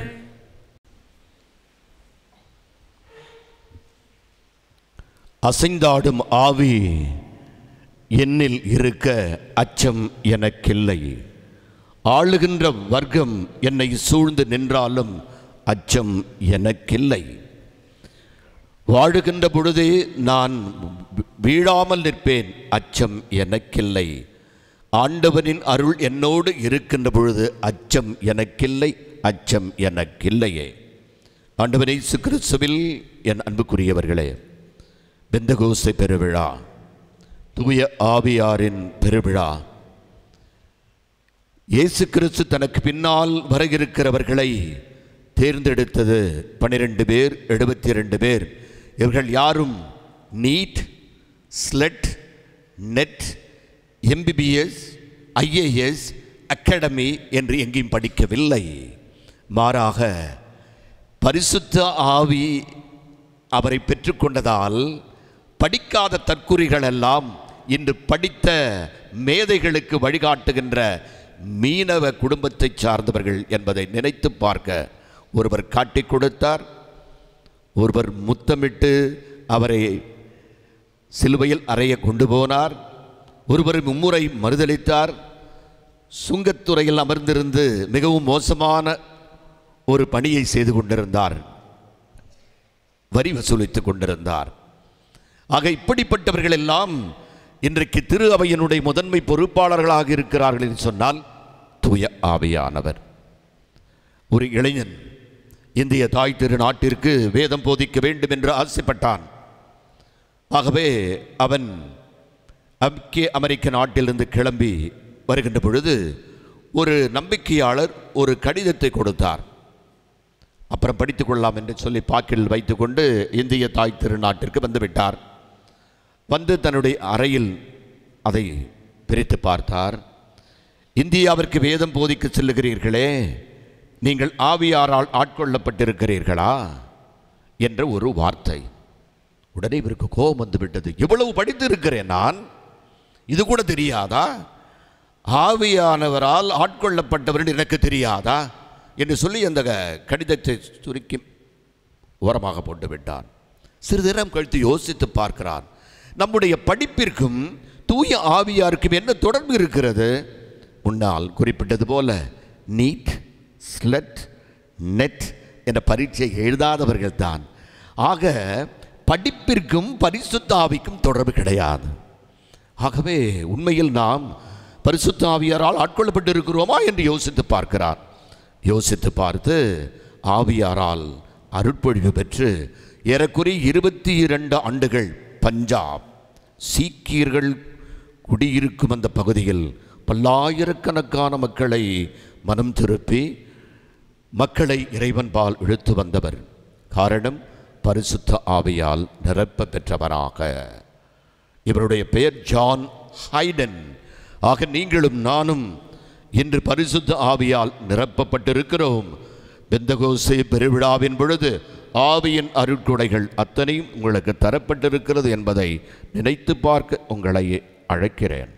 அசைந்தாடும் ஆவி என்னில் இருக்க அச்சம் எனக்கில்லை. ஆளுகின்ற வர்க்கம் என்னை சூழ்ந்து நின்றாலும் அச்சம் எனக்கில்லை. வாழுகின்ற பொழுதே நான் வீழாமல் நிற்பேன், அச்சம் எனக்கில்லை. ஆண்டவனின் அருள் என்னோடு இருக்கின்ற பொழுது அச்சம் எனக்கில்லை, அச்சம் எனக்கில்லையே. ஆண்டவன் இயேசு கிறிஸ்துவில் என் அன்புக்குரியவர்களே, பெந்தகோஸ்தே பெருவிழா, தூய ஆவியாரின் பெருவிழா, இயேசு கிறிஸ்து தனக்கு பின்னால் வர இருக்கிறவர்களை தேர்ந்தெடுத்தது 12 பேர், 72 பேர். இவர்கள் யாரும் NEET, SLET, NET, MBBS, IAS, academy என்று எங்கேயும் படிக்கவில்லை. மாறாக பரிசுத்த ஆவி அவரை பெற்றுக்கொண்டதால் படிக்காத தற்குறிகள் எல்லாம் இன்று படித்த மேதைகளுக்கு வழிகாட்டுகின்ற மீனவ குடும்பத்தை சார்ந்தவர்கள் என்பதை நினைத்து பார்க்க ஒருவர் காட்டிக் கொடுத்தார். ஒருவர் முத்தமிட்டு அவரை சிலுவையில் அறைய கொண்டு போனார். ஒருவர் மும்முறை மறுதளித்தார். சுங்கத்துறையில் அமர்ந்திருந்து மிகவும் மோசமான ஒரு பணியை செய்து கொண்டிருந்தார், வரி வசூலித்துக் கொண்டிருந்தார். ஆக இப்படிப்பட்டவர்கள் எல்லாம் இன்றைக்கு திரு அவையினுடைய முதன்மை பொறுப்பாளர்களாக இருக்கிறார்கள் என்று சொன்னால் தூய ஆவியானவர். ஒரு இளைஞன் இந்திய தாய் திரு நாட்டிற்கு வேதம் போதிக்க வேண்டும் என்று ஆசைப்பட்டான். ஆகவே அவன் அமெரிக்க நாட்டிலிருந்து கிளம்பி வருகின்ற பொழுது ஒரு நம்பிக்கையாளர் ஒரு கடிதத்தை கொடுத்தார். அப்புறம் படித்துக் கொள்ளலாம் என்று சொல்லி பாக்கெட்டில் வைத்துக்கொண்டு இந்திய தாய் திருநாட்டிற்கு வந்துவிட்டார். வந்து தன்னுடைய அறையில் அதை பிரித்து பார்த்தார். இந்தியாவிற்கு வேதம் போதிக்க செல்லுகிறீர்களே, நீங்கள் ஆவியாரால் ஆட்கொள்ளப்பட்டிருக்கிறீர்களா என்ற ஒரு வார்த்தை. உடனே இவருக்கு கோபம் வந்துவிட்டது. இவ்வளவு படித்து இருக்கிறேன் நான், இது கூட தெரியாதா? ஆவியானவரால் ஆட்கொள்ளப்பட்டவர்கள் எனக்கு தெரியாதா என்று சொல்லி அந்த கடிதத்தை சுருக்கி ஓரமாக போட்டு விட்டான். சிறிது நேரம் கழித்து யோசித்து பார்க்கிறான், நம்முடைய படிப்பிற்கும் தூய ஆவியாருக்கும் என்ன தொடர்பு இருக்கிறது? முன்னால் குறிப்பிட்டது போல நீட், ஸ்லெட், நெட் என்ற பரீட்சை எழுதாதவர்கள் தான். ஆக படிப்பிற்கும் பரிசுத்த ஆவிக்கும் தொடர்பு கிடையாது. ஆகவே உண்மையில் நாம் பரிசுத்த ஆவியாரால் ஆட்கொள்ளப்பட்டு இருக்கிறோமா என்று யோசித்து பார்க்கிறார். யோசித்து பார்த்து ஆவியாரால் அருட்பொழிவு பெற்று ஏறக்குறைய 22 ஆண்டுகள் பஞ்சாப் சீக்கியர்கள் குடியிருக்கும் அந்த பகுதியில் பல்லாயிரக்கணக்கான மக்களை மனம் திருப்பி மக்களை இறைவன்பால் இழுத்து வந்தவர். காரணம், பரிசுத்த ஆவியால் நிரப்ப பெற்றவராக. இவருடைய பெயர் ஜான் ஹைடன். ஆக நீங்களும் நானும் இன்று பரிசுத்த ஆவியால் நிரப்பப்பட்டிருக்கிறோம். பெந்தகோஸ்தே பெருவிழாவின் பொழுது ஆவியின் அருட்கொடைகள் அத்தனையும் உங்களுக்கு தரப்பட்டிருக்கிறது என்பதை நினைத்து பார்க்க உங்களை அழைக்கிறேன்.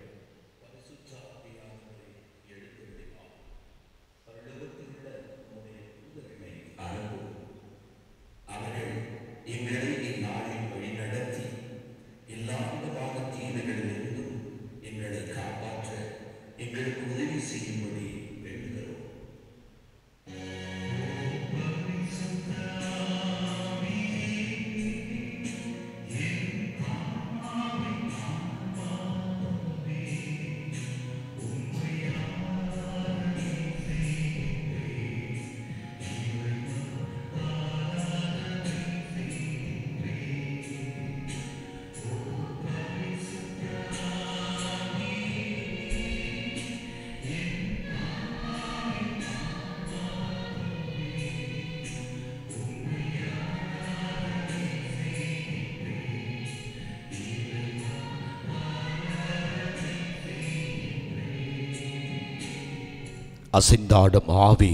அசைந்தாடும் ஆவி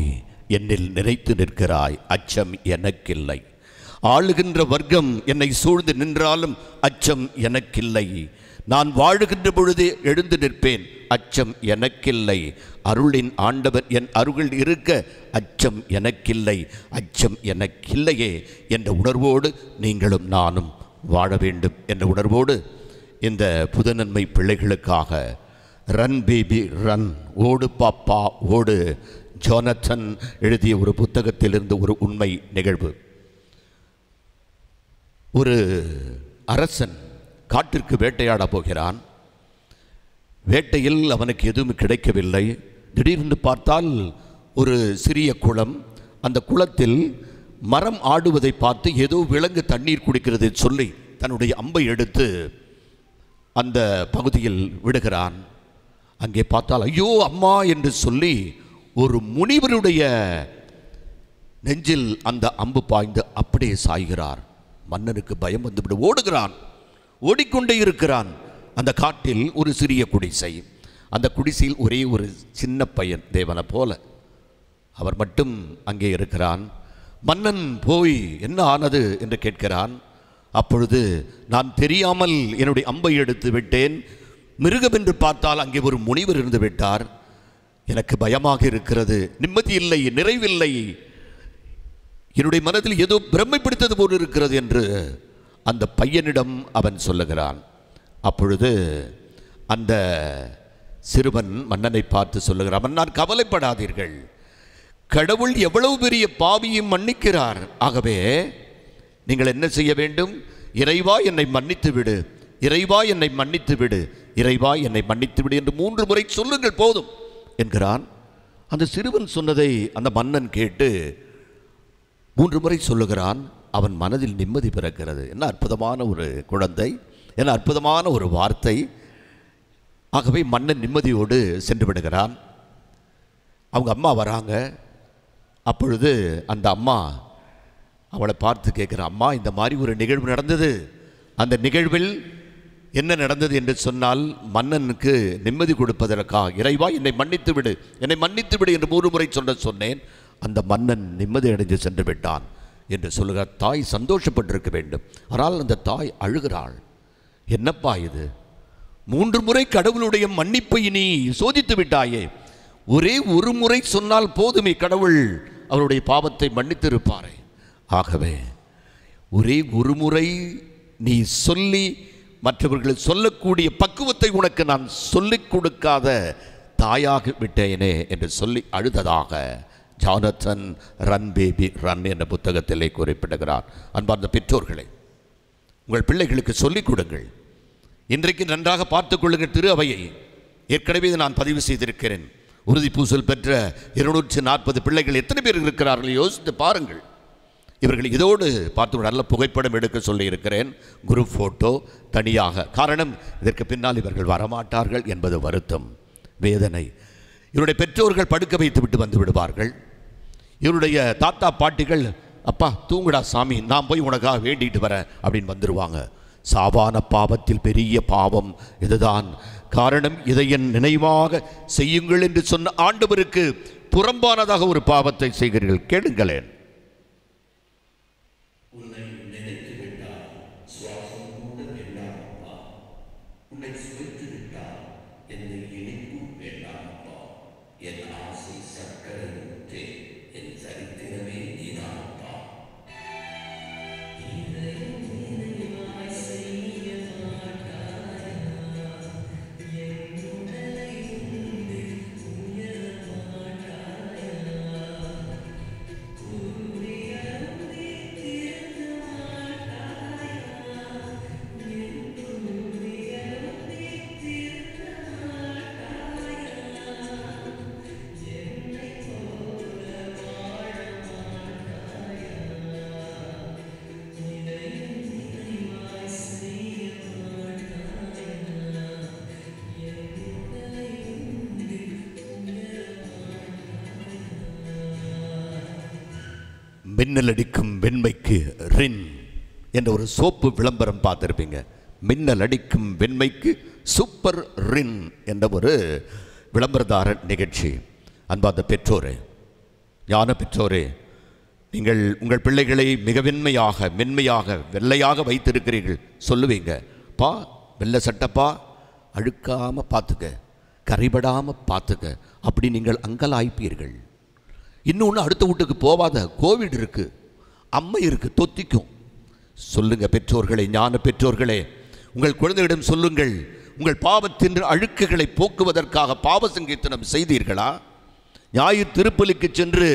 என்னில் நினைத்து நிற்கிறாய், அச்சம் எனக்கில்லை. ஆளுகின்ற வர்க்கம் என்னை சூழ்ந்து நின்றாலும் அச்சம் எனக்கில்லை. நான் வாழுகின்ற பொழுதே எழுந்து நிற்பேன், அச்சம் எனக்கில்லை. அருளின் ஆண்டவர் என் அருகில் இருக்க அச்சம் எனக்கில்லை, அச்சம் எனக்கில்லையே என்ற உணர்வோடு நீங்களும் நானும் வாழ வேண்டும் என்ற உணர்வோடு இந்த புதுநன்மை பிள்ளைகளுக்காக ரன் பேபி ரன், ஓடு பாப்பா ஓடு, ஜோனத்தன் எழுதிய ஒரு புத்தகத்திலிருந்து ஒரு உண்மை நிகழ்வு. ஒரு அரசன் காட்டிற்கு வேட்டையாட போகிறான். வேட்டையில் அவனுக்கு எதுவும் கிடைக்கவில்லை. திடீர்னு பார்த்தால் ஒரு சிறிய குளம். அந்த குளத்தில் மரம் ஆடுவதை பார்த்து ஏதோ விலங்கு தண்ணீர் குடிக்கிறது சொல்லி தன்னுடைய அம்பை எடுத்து அந்த பகுதியில் விடுகிறான். அங்கே பார்த்தால் ஐயோ அம்மா என்று சொல்லி ஒரு முனிவருடைய நெஞ்சில் அந்த அம்பு பாய்ந்து அப்படியே சாய்கிறார். மன்னனுக்கு பயம் வந்துவிடு, ஓடுகிறான். ஓடிக்கொண்டே இருக்கிறான். அந்த காட்டில் ஒரு சிறிய குடிசை. அந்த குடிசையில் ஒரே ஒரு சின்ன பையன், தேவனை போல அவர் மட்டும் அங்கே இருக்கிறான். மன்னன் போய் என்ன ஆனது என்று கேட்கிறான். அப்பொழுது நான் தெரியாமல் என்னுடைய அம்பை எடுத்து விட்டேன், மிருகம் என்று பார்த்தால் அங்கே ஒரு முனிவர் இருந்து விட்டார். எனக்கு பயமாக இருக்கிறது, நிம்மதி இல்லை, நிறைவில்லை, என்னுடைய மனதில் ஏதோ பிரமைப்படுத்தது போல் இருக்கிறது என்று அந்த பையனிடம் அவன் சொல்லுகிறான். அப்பொழுது அந்த சிறுவன் மன்னனை பார்த்து சொல்லுகிறான், மன்னார் கவலைப்படாதீர்கள், கடவுள் எவ்வளவு பெரிய பாவியும் மன்னிக்கிறார். ஆகவே நீங்கள் என்ன செய்ய வேண்டும்? இறைவா என்னை மன்னித்து விடு, இறைவா என்னை மன்னித்து விடு, இறைவா என்னை மன்னித்து விடு என்று 3 முறை சொல்லுங்கள் போதும் என்கிறான். அந்த சிறுவன் சொன்னதை அந்த மன்னன் கேட்டு 3 முறை சொல்லுகிறான். அவன் மனதில் நிம்மதி பிறக்கிறது. என்ன அற்புதமான ஒரு குழந்தை, என்ன அற்புதமான ஒரு வார்த்தை. ஆகவே மன்னன் நிம்மதியோடு சென்று விடுகிறான். அவங்க அம்மா வராங்க. அப்பொழுது அந்த அம்மா அவளை பார்த்து கேட்குறான், அம்மா இந்த மாதிரி ஒரு நிகழ்வு நடந்தது, அந்த நிகழ்வில் என்ன நடந்தது என்று சொன்னால் மன்னனுக்கு நிம்மதி கொடுப்பதற்காக இறைவா என்னை மன்னித்து விடு, என்னை மன்னித்து விடு என்று 3 முறை சொன்னேன். அந்த மன்னன் நிம்மதி அடைந்து சென்று விட்டான் என்று சொல்லுகிறார். தாய் சந்தோஷப்பட்டிருக்க வேண்டும். ஆனால் அந்த தாய் அழுகிறாள். என்னப்பா இது, 3 முறை கடவுளுடைய மன்னிப்பை நீ சோதித்து விட்டாயே, ஒரே ஒரு முறை சொன்னால் போதுமே, கடவுள் அவருடைய பாவத்தை மன்னித்திருப்பாரே. ஆகவே ஒரே ஒரு முறை நீ சொல்லி மற்றவர்கள் சொல்லக்கூடிய பக்குவத்தை உனக்கு நான் சொல்லிக் கொடுக்காத தாயாக விட்டேனே என்று சொல்லி அழுததாக ஜானத்தன் ரன் பேபி ரன் என்ற புத்தகத்திலே குறிப்பிடுகிறார். அன்பார்ந்த பெற்றோர்களை, உங்கள் பிள்ளைகளுக்கு சொல்லிக் கொடுங்கள். இன்றைக்கு நன்றாக பார்த்துக் கொள்ளுங்கள். திரு அவையை ஏற்கனவே நான் பதிவு செய்திருக்கிறேன். உறுதி பூசல் பெற்ற 240 பிள்ளைகள் எத்தனை பேர் இருக்கிறார்கள் யோசித்து பாருங்கள். இவர்கள் இதோடு பார்த்து நல்ல புகைப்படம் எடுக்க சொல்லி இருக்கிறேன், குரூப் ஃபோட்டோ தனியாக. காரணம், இதற்கு பின்னால் இவர்கள் வரமாட்டார்கள் என்பது வருத்தம், வேதனை. இவருடைய பெற்றோர்கள் படுக்க வைத்து விட்டு வந்து விடுவார்கள். இவருடைய தாத்தா பாட்டிகள், அப்பா தூங்குடா சாமி, நான் போய் உனக்காக வேண்டிட்டு வரேன் அப்படின்னு வந்துடுவாங்க. சாவான பாவத்தில் பெரிய பாவம் இதுதான். காரணம், இதை என் நினைவாக செய்யுங்கள் என்று சொன்ன ஆண்டவருக்கு புறம்பானதாக ஒரு பாவத்தை செய்கிறீர்கள். கேளுங்களேன். மின்னல் அடிக்கும் வெண்மைக்கு ரின் என்ற ஒரு சோப்பு விளம்பரம் பார்த்துருப்பீங்க. மின்னல் அடிக்கும் வெண்மைக்கு சூப்பர் ரின் என்ற ஒரு விளம்பரதார நிகழ்ச்சி. அன்பார்ந்த பெற்றோரே, ஞான பெற்றோரே, நீங்கள் உங்கள் பிள்ளைகளை மிக மென்மையாக வெள்ளையாக வைத்திருக்கிறீர்கள். சொல்லுவீங்க, பா வெள்ளை சட்டப்பா, அழுக்காமல் பார்த்துக்க, கரைபடாமல் பார்த்துக்க, அப்படி நீங்கள் அங்கலாய்ப்பீர்கள். இன்னொன்று, அடுத்த வீட்டுக்கு போவாத, கோவிட் இருக்குது, அம்மை இருக்குது, தொத்திக்கும். சொல்லுங்க பெற்றோர்களே, ஞான பெற்றோர்களே, உங்கள் குழந்தைகளிடம் சொல்லுங்கள், உங்கள் பாவத்தின் அழுக்குகளை போக்குவதற்காக பாவ சங்கீர்த்தனம் செய்தீர்களா? ஞாயிறு திருப்பலிக்கு சென்று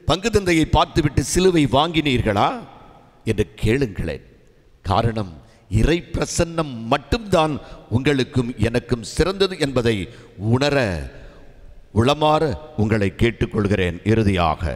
பங்கு தந்தையை பார்த்துவிட்டு சிலுவை வாங்கினீர்களா என்று கேளுங்களேன். காரணம், இறை பிரசன்னம் மட்டும்தான் உங்களுக்கும் எனக்கும் சிறந்தது என்பதை உணர உளமாற உங்களை கேட்டுக்கொள்கிறேன். இறுதியாக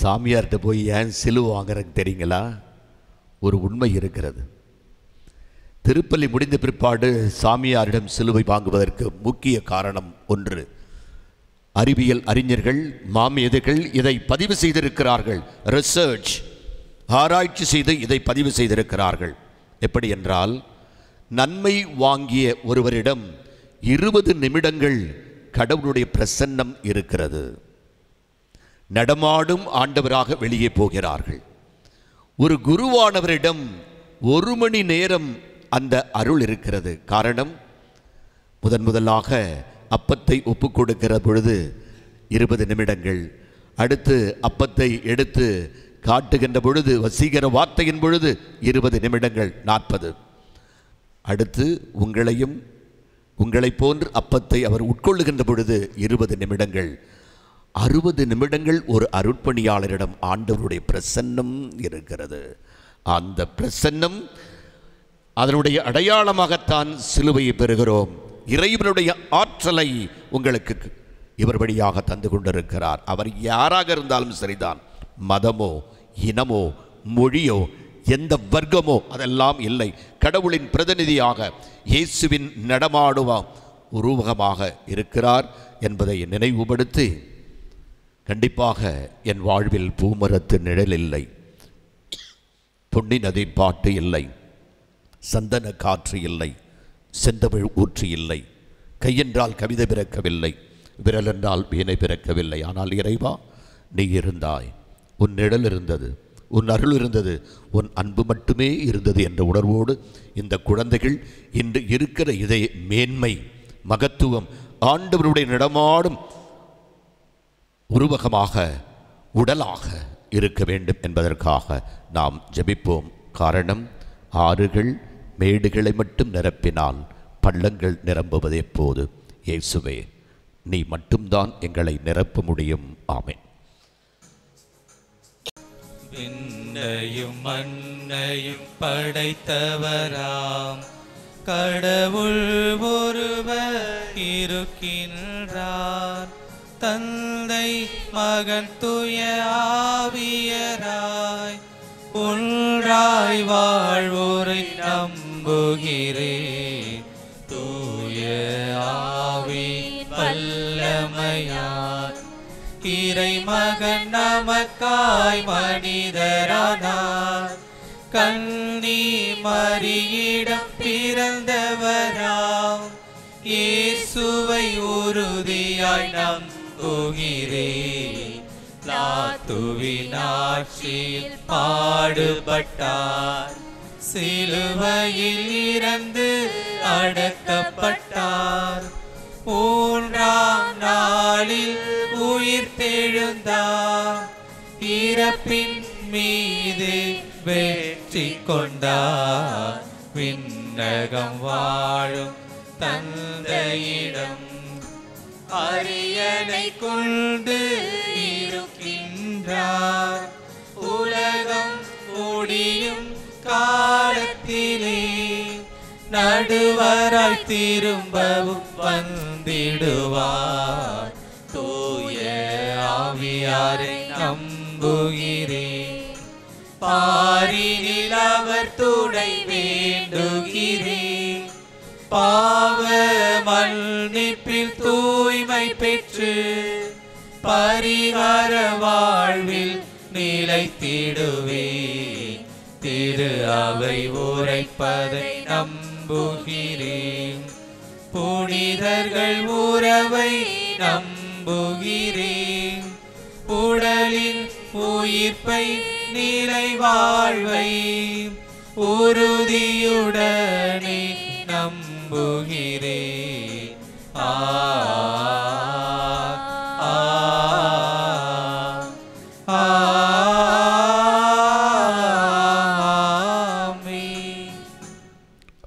சாமியார்கிட்ட போய் ஏன் சிலுவை வாங்குறதுக்கு தெரியுங்களா? ஒரு உண்மை இருக்கிறது. திருப்பலி முடிந்த பிற்பாடு சாமியாரிடம் சிலுவை வாங்குவதற்கு முக்கிய காரணம் ஒன்று. அறிவியல் அறிஞர்கள், மாமேதைகள் இதை பதிவு செய்திருக்கிறார்கள். ரிசர்ச், ஆராய்ச்சி செய்து இதை பதிவு செய்திருக்கிறார்கள். எப்படி என்றால், நன்மை வாங்கிய ஒருவரிடம் 20 நிமிடங்கள் கடவுளுடைய பிரசன்னம் இருக்கிறது. நடமாடும் ஆண்டவராக வெளியே போகிறார்கள். ஒரு குருவானவரிடம் 1 மணி நேரம் அந்த அருள் இருக்கிறது. காரணம், முதலாக அப்பத்தை ஒப்புக் கொடுக்கிற பொழுது 20 நிமிடங்கள், அடுத்து அப்பத்தை எடுத்து காட்டுகின்ற பொழுது, வசீகர வார்த்தையின் பொழுது 20 நிமிடங்கள் 40. அடுத்து உங்களைப் போன்று அப்பத்தை அவர் உட்கொள்ளுகின்ற பொழுது 20 நிமிடங்கள். 60 நிமிடங்கள் ஒரு அருட்பணியாளரிடம் ஆண்டவருடைய பிரசன்னம் இருக்கிறது. அந்த பிரசன்னம், அதனுடைய அடையாளமாகத்தான் சிலுவையை பெறுகிறோம். இறைவனுடைய ஆற்றலை உங்களுக்கு இவர் வழியாக தந்து கொண்டிருக்கிறார். அவர் யாராக இருந்தாலும் சரிதான். மதமோ இனமோ மொழியோ எந்த வர்க்கமோ அதெல்லாம் இல்லை. கடவுளின் பிரதிநிதியாக இயேசுவின் நடமாடுவ உருவகமாக இருக்கிறார் என்பதை நினைவுபடுத்தி, கண்டிப்பாக என் வாழ்வில் பூமரத்து நிழல் இல்லை, பொன்னி நதி பாட்டு இல்லை, சந்தன காற்று இல்லை, செந்தமிழ் ஊற்று இல்லை, கையென்றால் கவிதை பிறக்கவில்லை, விரல் என்றால் வீணை பிறக்கவில்லை. ஆனால் இறைவா, நீ இருந்தாய், உன் நிழல் இருந்தது, உன் அருள் இருந்தது, உன் அன்பு மட்டுமே இருந்தது என்ற உணர்வோடு இந்த குழந்தைகள் இன்று இருக்கிற இதை மேன்மை, மகத்துவம், ஆண்டவருடைய நடமாடும் உருவகமாக, உடலாக இருக்க வேண்டும் என்பதற்காக நாம் ஜெபிப்போம். காரணம், ஆறுகள் மேடுகளை மட்டும் நிரப்பினால் பள்ளங்கள் நிரம்புவது எப்போது? இயேசுவே, நீ மட்டும்தான் எங்களை நிரப்ப முடியும். ஆமென். விண்ணையும் மண்ணையும் படைத்தவராம் கடவுள் ஒருவர் இருக்கின்றார். தந்தை, மகன், தூய ஆவியராய் ஒன்றாய் வாழ்வோரை நம்புகிறேன். தூய ஆவி வல்லமையார் இறை மகன் நமக்காய் மனிதரானார். கன்னி மரியிடம் பிறந்தவராம் இயேசுவை உறுதியாய் நம்புகிறேன். லாத்துவின் ஆட்சியில் பாடுபட்டார், சிலுவையில் இறந்து அடக்கப்பட்டார், 3ஆம் நாளில் உயிர் தெழுந்தார், இறப்பின் மீது வெற்றி கொண்டார். விண்ணகம் வாழும் தந்தையிடம் அரியணை கொண்டு இருக்கின்றார். உலகம் முடியும் காலத்திலே நடுவராய் திரும்பவும் வந்திடுவார். தூய ஆவியாரை நம்புகிறேன். பாரினில் அவர் துணை வேண்டுகிறேன். பாவ மன்னிப்பில் தூய்மை பெற்று பரிகார வாழ்வில் நிலைத்திடுவேன். திரு அவை உரைப்பதை நம்புகிறேன். புனிதர்கள் உறவை நம்புகிறேன். உடலின் உயிர்ப்பை நிலை வாழ்வை உறுதியுடனே நம்புகிறேன்.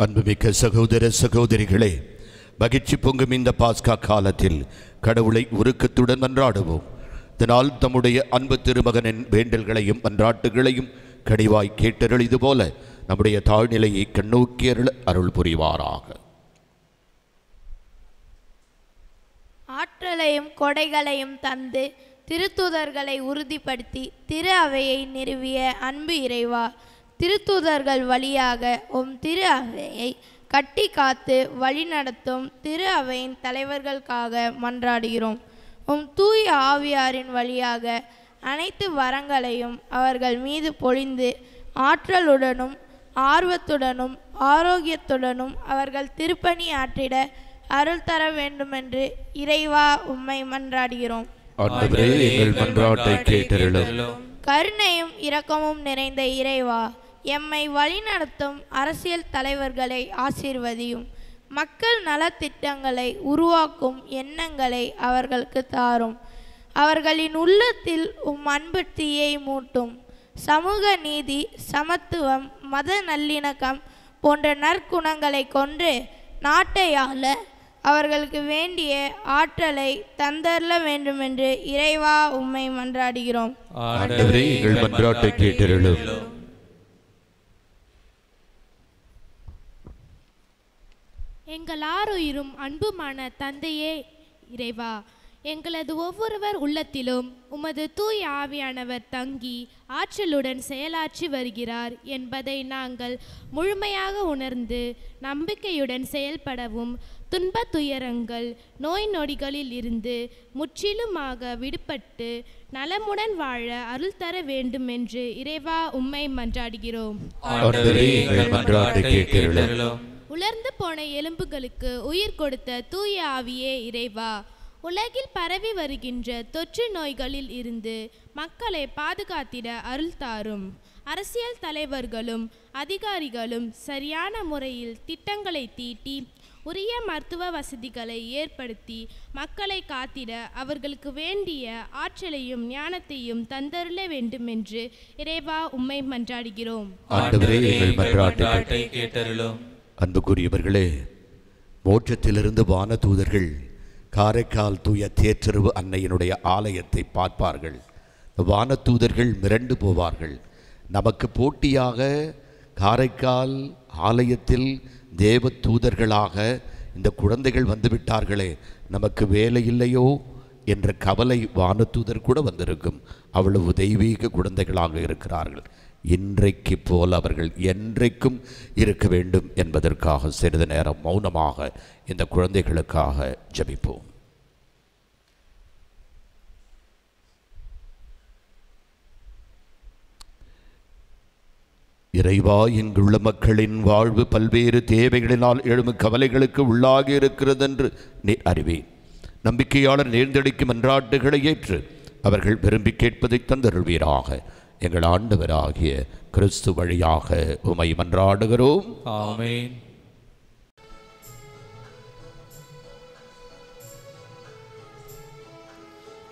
அன்புமிக்க சகோதர சகோதரிகளே, மகிழ்ச்சி பொங்கும் இந்த பாஸ்கா காலத்தில் கடவுளை உருக்கத்துடன் மன்றாடுவோம். இதனால் தம்முடைய அன்பு திருமகனின் வேண்டல்களையும் மன்றாட்டுகளையும் கடிவாய் கேட்டருளிது போல நம்முடைய தாழ்நிலையை கண்ணோக்கி அருள் புரிவாராக. ஆற்றலையும் கொடைகளையும் தந்து திருத்தூதர்களை உறுதிப்படுத்தி திரு அவையை நிறுவிய அன்பு இறைவா, திருத்தூதர்கள் வழியாக திரு அவையை கட்டி காத்து வழிநடத்தும் திரு அவையின் தலைவர்களுக்காக மன்றாடுகிறோம். தூய ஆவியாரின் வழியாக அனைத்து வரங்களையும் அவர்கள் மீது பொழிந்து ஆற்றலுடனும் ஆர்வத்துடனும் ஆரோக்கியத்துடனும் அவர்கள் திருப்பணி ஆற்றிட அருள் தர வேண்டுமென்று இறைவா உம்மை மன்றாடுகிறோம். கருணையும் இரக்கமும் நிறைந்த இறைவா, எம்மை வழிநடத்தும் அரசியல் தலைவர்களை ஆசீர்வதியும். மக்கள் நலத்திட்டங்களை உருவாக்கும் எண்ணங்களை அவர்களுக்கு தாரும். அவர்களின் உள்ளத்தில் அன்பு தீயை மூட்டும். சமூக நீதி, சமத்துவம், மத நல்லிணக்கம் போன்ற நற்குணங்களை கொண்டு நாட்டை ஆள அவர்களுக்கு வேண்டிய ஆற்றலை தந்தரல வேண்டுமென்று இறைவா உம்மை மன்றாடுகிறோம். எங்கள் ஆருயிரும் அன்புமான தந்தையே இறைவா, எங்களது ஒவ்வொருவர் உள்ளத்திலும் உமது தூய ஆவியானவர் தங்கி ஆற்றலுடன் செயலாற்றி வருகிறார் என்பதை நாங்கள் முழுமையாக உணர்ந்து நம்பிக்கையுடன் செயல்படவும், துன்ப துயரங்கள் நோய் நொடிகளில் இருந்து முற்றிலுமாக விடுபட்டு நலமுடன் வாழ அருள் தர வேண்டும் என்று இறைவா உம்மை மன்றாடுகிறோம். உலர்ந்து போன எலும்புகளுக்கு உயிர் கொடுத்த தூய ஆவியே இறைவா, உலகில் பரவி வருகின்ற தொற்று நோய்களில் இருந்து மக்களை பாதுகாத்திட அருள் தாரும். அரசியல் தலைவர்களும் அதிகாரிகளும் சரியான முறையில் திட்டங்களை தீட்டி உரிய மருத்துவ வசதிகளை ஏற்படுத்தி மக்களை காத்திட அவர்களுக்கு வேண்டிய ஆற்றலையும் ஞானத்தையும் தந்தருள வேண்டும் என்று இறைவா உம்மை மன்றாடுகிறோம். அன்புக்குரியவர்களே, மோட்சத்திலிருந்து வான தூதர்கள் காரைக்கால் தூய தேற்றருவு அன்னையினுடைய ஆலயத்தை பார்ப்பார்கள். வான தூதர்கள் மிரண்டு போவார்கள். நமக்கு போட்டியாக காரைக்கால் ஆலயத்தில் தேவ தூதர்களாக இந்த குழந்தைகள் வந்துவிட்டார்களே, நமக்கு வேலை இல்லையோ என்ற கவலை வானதூதர் கூட வந்திருக்கும். அவ்வளவு தெய்வீக குழந்தைகளாக இருக்கிறார்கள். இன்றைக்கு போல் அவர்கள் என்றைக்கும் இருக்க வேண்டும் என்பதற்காக சிறிது நேரம் மௌனமாக இந்த குழந்தைகளுக்காக ஜெபிப்போம். இறைவா, இங்குள்ள மக்களின் வாழ்வு பல்வேறு தேவைகளினால் எழும் கவலைகளுக்கு உள்ளாகி இருக்கிறது என்று நீ அறிவேன். நம்பிக்கையாளர் நேர்ந்தெடுக்கும் மன்றாட்டுகளை ஏற்று அவர்கள் விரும்பி கேட்பதை தந்தருள்வீராக. எங்கள் ஆண்டவராகிய கிறிஸ்து வழியாக உமை மன்றாடுகிறோம். ஆமென்.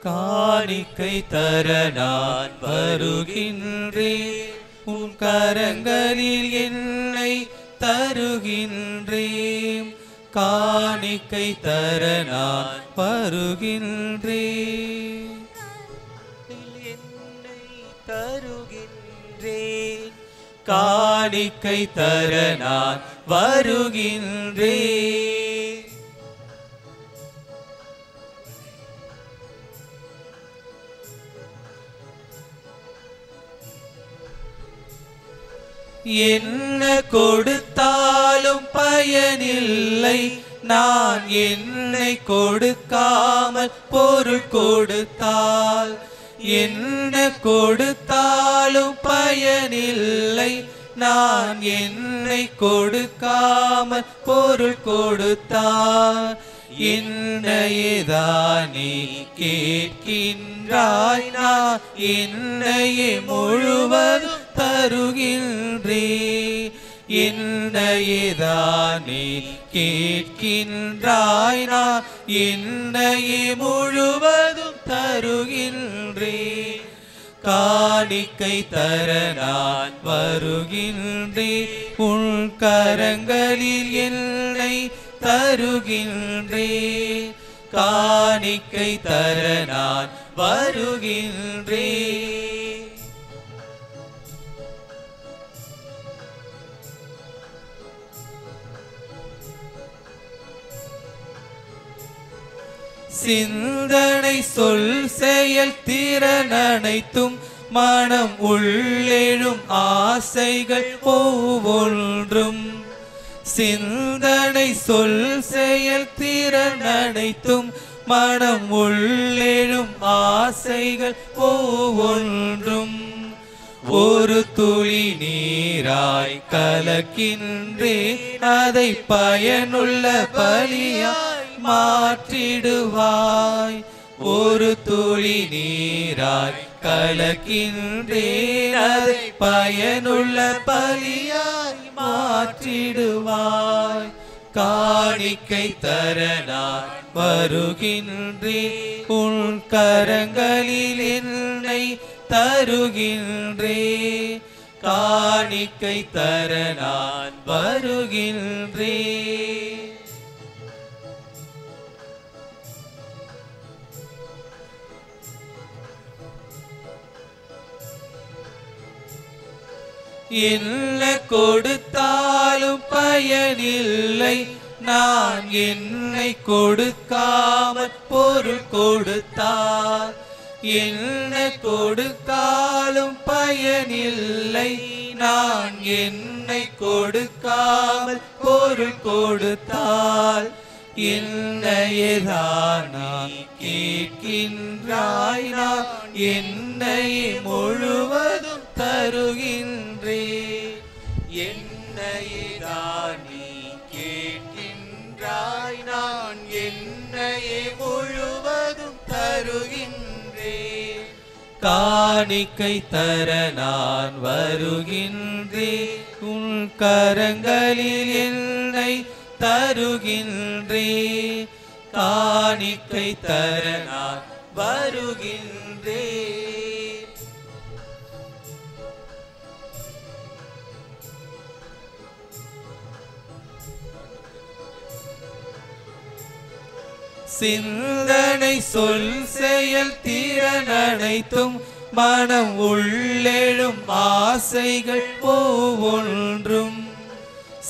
காணிக்கை தர நான் வருகின்றேன், உன் கரங்களில் என்னை தருகின்றேன். காணிக்கை தர நான் வருகின்றேன், என்னை தருகின்றேன். காணிக்கை தர நான் வருகின்றேன். என்ன கொடுத்தாலும் பயனில்லை, நான் என்னை கொடுக்காமல் பொருள் கொடுத்தால். என்ன கொடுத்தாலும் பயனில்லை, நான் என்னை கொடுக்காமல் பொருள் கொடுத்தால். என்னையேதானே கேட்கின்றாய், நான் என்னையே முழுவதும் தருகின்றேன். என்னையேதானே கேட்கின்றாய், நான் என்னையே முழுவதும் தருகின்றேன். காணிக்கை தர நான் வருகின்றேன், உன் கரங்களில் என்னை தருகின்றேன். காணிக்கை தர நான் வருகின்றேன். சிந்தனை சொல் செயல் திறன் அனைத்தும் மனம் உள்ளெழும் ஆசைகள் ஒவ்வொன்றும். சிந்தனை சொல் செயல் திறன் அனைத்தும் மனம் உள்ளெழும் ஆசைகள் ஒவ்வொன்றும். ஒரு துளி நீராய் கலக்கின்றேன், அதை பயனுள்ள பலியாய் மாற்றிடுவாய். ஒரு துளி நீராய் கலக்கின்றேன், அதை பயனுள்ள பலியாய் மாற்றிடுவாய். காணிக்கை தர நான் வருகின்றேன், உன் கரங்களில் என்னை தருகின்றேன். காணிக்கை தர நான் வருகின்றேன். என்ன கொடுத்தாலும் பயனில்லை, நான் என்னை கொடுக்காமல் பொருள் கொடுத்தால். என்ன கொடுத்தாலும் பயனில்லை, நான் என்னை கொடுக்காமல் பொருள் கொடுத்தால். என்னையேதான் நான் கேட்கின்றாய், நான் என்னையே முழுவதும் தருகின்றேன். என்னையேதான் நீ கேட்கின்றாய், நான் என்னையே முழுவதும் தருகின்றேன். காணிக்கை தர நான் வருகின்றேன், உன் கரங்களில் என்னை தருகின்றேன். காணிக்கை தர நான் வருகின்றேன். சிந்தனை சொல் செயல் திறன் அனைத்தும் மனம் உள்ளெழும் ஆசைகள் ஒவ்வொன்றும்.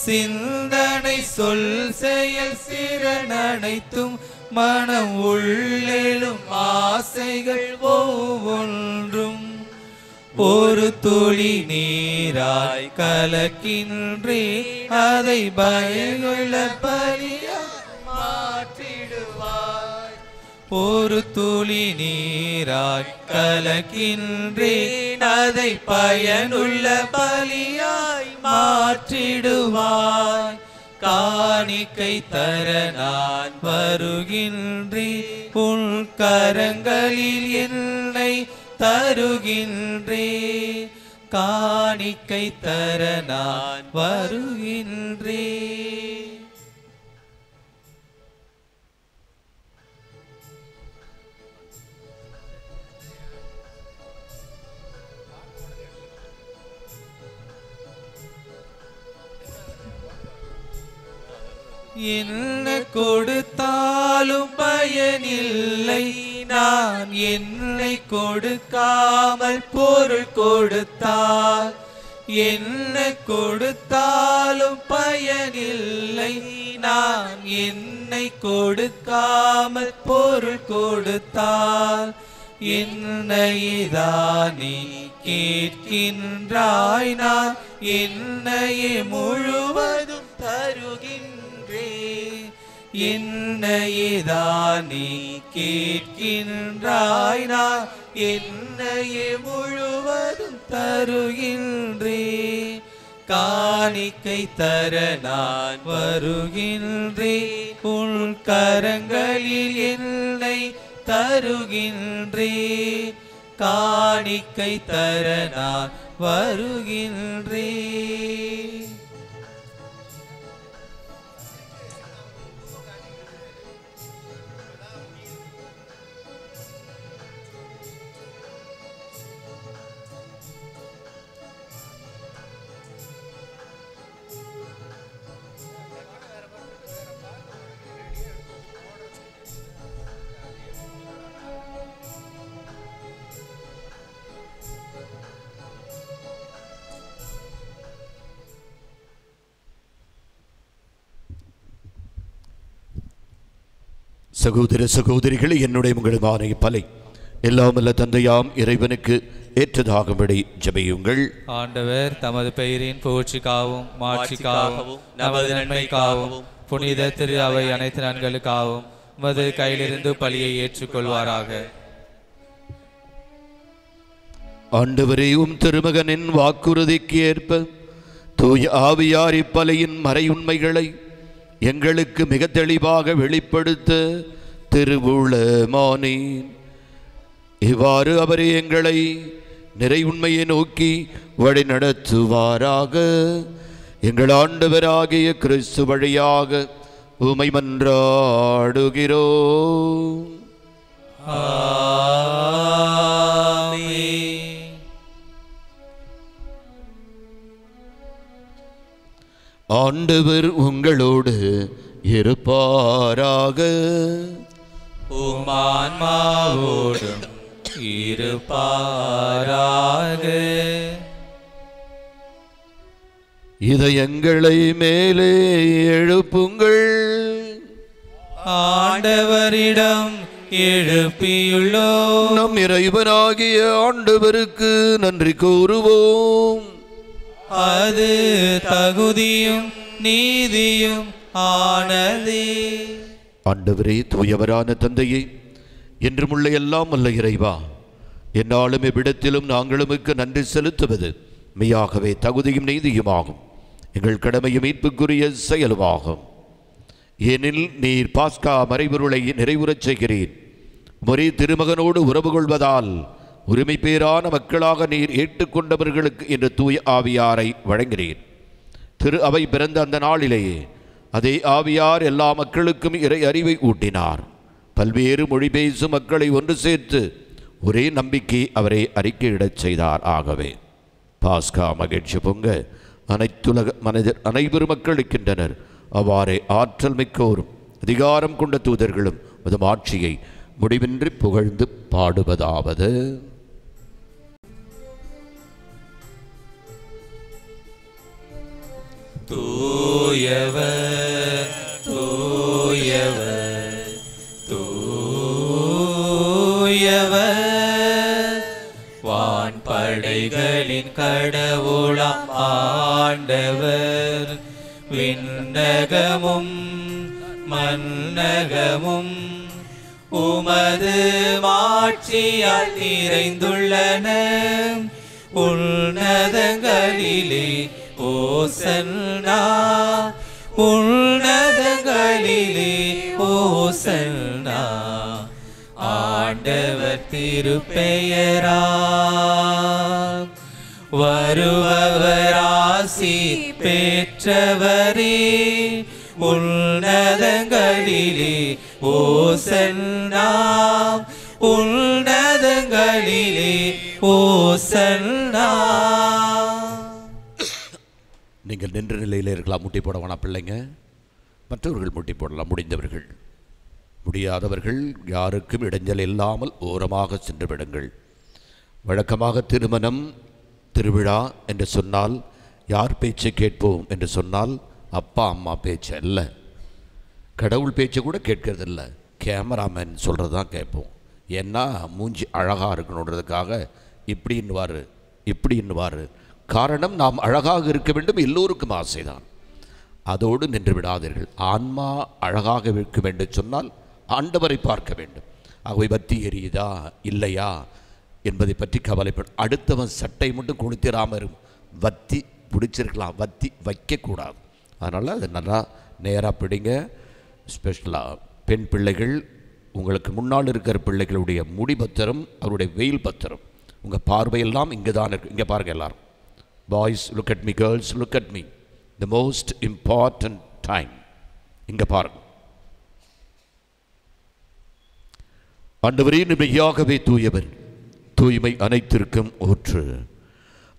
சிந்தனை சொல் செயல் திறன் அனைத்தும் மனம் உள்ளெழும் ஆசைகள் ஒவ்வொன்றும். ஒரு துளி நீராய் கலக்கின்றேன், அதை பயனுள்ள பலியாய் மாற்றிடுவாய். ஒரு துளி நீராய் கலக்கின்றேன், அதை பயனுள்ள பலியாய் மாற்றிடுவாய். காணிக்கை தர நான் வருகின்றேன், உன் கரங்களில் என்னை தருகின்றேன். காணிக்கை தர நான் வருகின்றேன். என்ன கொடுத்தாலும் பயனில்லை, நான் என்னை கொடுக்காமல் பொருள் கொடுத்தால். என்ன கொடுத்தாலும் பயனில்லை, நான் என்னை கொடுக்காமல் பொருள் கொடுத்தால். என்னையேதான் நீ கேட்கின்றாய், நான் என்னையே முழுவதும் தருகின்றேன். என்னையேதான் நீ கேட்கின்றாய், நான் என்னையே முழுவதும் தருகின்றேன். காணிக்கை தர நான் வருகின்றேன், உன் கரங்களில் என்னை தருகின்றேன். காணிக்கை தர நான் வருகின்றேன். சகோதர சகோதரிகளை, என்னுடைய உங்களுமான பலை எல்லாம் அல்ல தந்தையாம் இறைவனுக்கு ஏற்றதாகும்படி ஜெபியுங்கள். ஆண்டவர் தமது பெயரின் புகழ்ச்சிக்காகவும் மாட்சிக்காகவும் நமது நன்மைக்காகவும் புனித திரு அவை அனைத்து நன்களுக்காகவும் உமது கையிலிருந்து பலியை ஏற்றுக்கொள்வாராக. ஆண்டவரே, உம் திருமகனின் வாக்குறுதிக்கு ஏற்ப தூய ஆவியார் இப்பலையின் மறையுண்மைகளை எங்களுக்கு மிக தெளிவாக வெளிப்படுத்த திருவுளமானேன். இவ்வாறு அவரே எங்களை நிறைவுண்மையை நோக்கி வழி நடத்துவாராக. எங்கள் ஆண்டவராகிய கிறிஸ்து வழியாக உமை மன்றாடுகிறோம். ஆண்டவர் உங்களோடு இருப்பாராக. உம்மான்மாவோடும் இருப்பாராக. இதயங்களை மேலே எழுப்புங்கள். ஆண்டவரிடம் எழுப்பியுள்ளோம். நம் இறைவனாகிய ஆண்டவருக்கு நன்றி கூறுவோம். அது தகுதியும் நீதியும் ஆனதே. ஆண்டவரே, தூயவரான தந்தையே, என்றுமுள்ள எல்லாம் அல்ல இறைவா, என்னாலும் இவ்விடத்திலும் நாங்களும் நன்றி செலுத்துவது மெய்யாகவே தகுதியும் நீதியுமாகும், எங்கள் கடமையும் மீட்புக்குரிய செயலுமாகும். ஏனில் நீர் பாஸ்கா மறைபொருளை நிறைவுறச் செய்கிறீர். ஒரே திருமகனோடு உறவு கொள்வதால் உரிமை பேரான மக்களாக நீர் ஏற்றுக்கொண்டவர்களுக்கு என்று தூய ஆவியாரை வழங்கினீர். திரு அவை பிறந்த அந்த நாளிலேயே அதே ஆவியார் எல்லா மக்களுக்கும் இறை அறிவை ஊட்டினார். பல்வேறு மொழி பேசும் மக்களை ஒன்று சேர்த்து ஒரே நம்பிக்கை அவரை அறிக்கையிடச் செய்தார். ஆகவே பாஸ்கா மகிழ்ச்சி பொங்க அனைத்துலக மனிதர் அனைவரும் மக்களிக்கின்றனர். அவ்வாறே ஆற்றல் மிக்கோரும் அதிகாரம் கொண்ட தூதர்களும் அது ஆட்சியை முடிவின்றி புகழ்ந்து பாடுவதாவது. தூயவர் தூயவர் தூயவர் வான்படைகளின் கடவுளாம் ஆண்டவர். விண்ணகமும் மன்னகமும் உமது மாட்சியால் நிறைந்துள்ளன. உன்னதங்களிலே ஓசன்னா, உன்னதங்களிலே ஓசன்னா. ஆண்டவர் திருப்பெயரா வருபவர் ஆசி பெற்றவரே. உன்னதங்களிலே ஓசன்னா, உன்னதங்களிலே ஓசன்னா. நீங்கள் நின்ற நிலையில் இருக்கலாம். முட்டி போட வேணாம் பிள்ளைங்க. மற்றவர்கள் முட்டி போடலாம். முடிந்தவர்கள். முடியாதவர்கள் யாருக்கும் இடைஞ்சல் இல்லாமல் ஓரமாக சென்று விடுங்கள். வழக்கமாக திருமணம் திருவிழா என்று சொன்னால் யார் பேச்சை கேட்போம் என்று சொன்னால் அப்பா அம்மா பேச்சு அல்ல, கடவுள் பேச்சை கூட கேட்கறதில்ல, கேமராமேன் சொல்கிறது தான் கேட்போம். ஏன்னா மூஞ்சி அழகாக இருக்கணுன்றதுக்காக இப்படின்னுவார் இப்படின்னுவார், காரணம், நாம் அழகாக இருக்க வேண்டும், எல்லோருக்கும் ஆசைதான். அதோடு நின்று விடாதீர்கள். ஆன்மா அழகாக இருக்க வேண்டும் சொன்னால் ஆண்டவரை பார்க்க வேண்டும். ஆகவே வத்தி எரியுதா இல்லையா என்பதை பற்றி கவலைப்படும். அடுத்தவன் சட்டை மட்டும் கொளுத்திராமல் வத்தி பிடிச்சிருக்கலாம், வத்தி வைக்கக்கூடாது. அதனால் அதை நல்லா நேராக பிடிங்க. ஸ்பெஷலாக பெண் பிள்ளைகள், உங்களுக்கு முன்னால் இருக்கிற பிள்ளைகளுடைய முடி பத்திரம், அவருடைய வெயில் பத்திரம், உங்கள் பார்வையெல்லாம் இங்கே தான் இருக்குது. இங்கே பாருங்கள் எல்லாரும். Boys look at me, girls look at me. The most important time. இங்கே பாருங்கள். ஆண்டவரே, மெய்யாகவே தூயவர், தூய்மை அனைத்திற்கும் ஊற்று.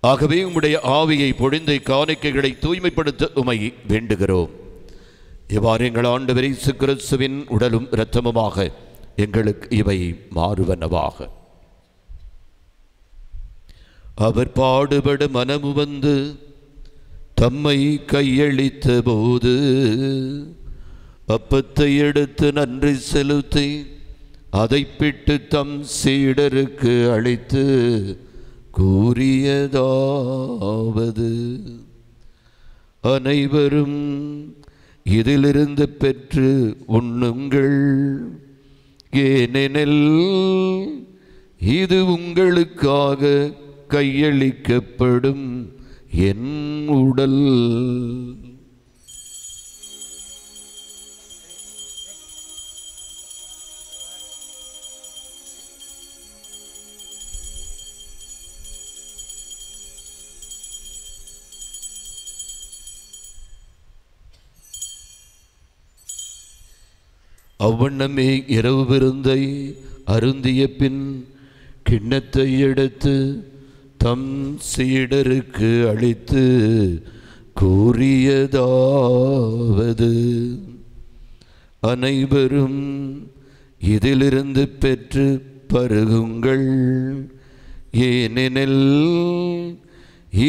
ஆகவே உம்முடைய ஆவியை பொழிந்த காணிக்கைகளை தூய்மைப்படுத்த உமை வேண்டுகிறோம். இவ்வாறு எங்கள் ஆண்டவர் இயேசு கிறிஸ்துவின் உடலும் இரத்தமுமாக எங்களுக்கு இவை மாறுவனவாக. அவர் பாடுபட மனமு வந்து தம்மை கையளித்த போது அப்பத்தை எடுத்து நன்றி செலுத்தி அதை பிட்டு தம் சீடருக்கு அளித்து கூறியதாவது, அனைவரும் இதிலிருந்து பெற்று உண்ணுங்கள், ஏனெனில் இது உங்களுக்காக கையளிக்கப்படும் என் உடல். அவ்வண்ணமே இரவு விருந்தை அருந்திய பின் கிண்ணத்தை எடுத்து தம் சீடருக்கு அளித்து கூறியதாவது, அனைவரும் இதிலிருந்து பெற்று பருகுங்கள், ஏனெனில்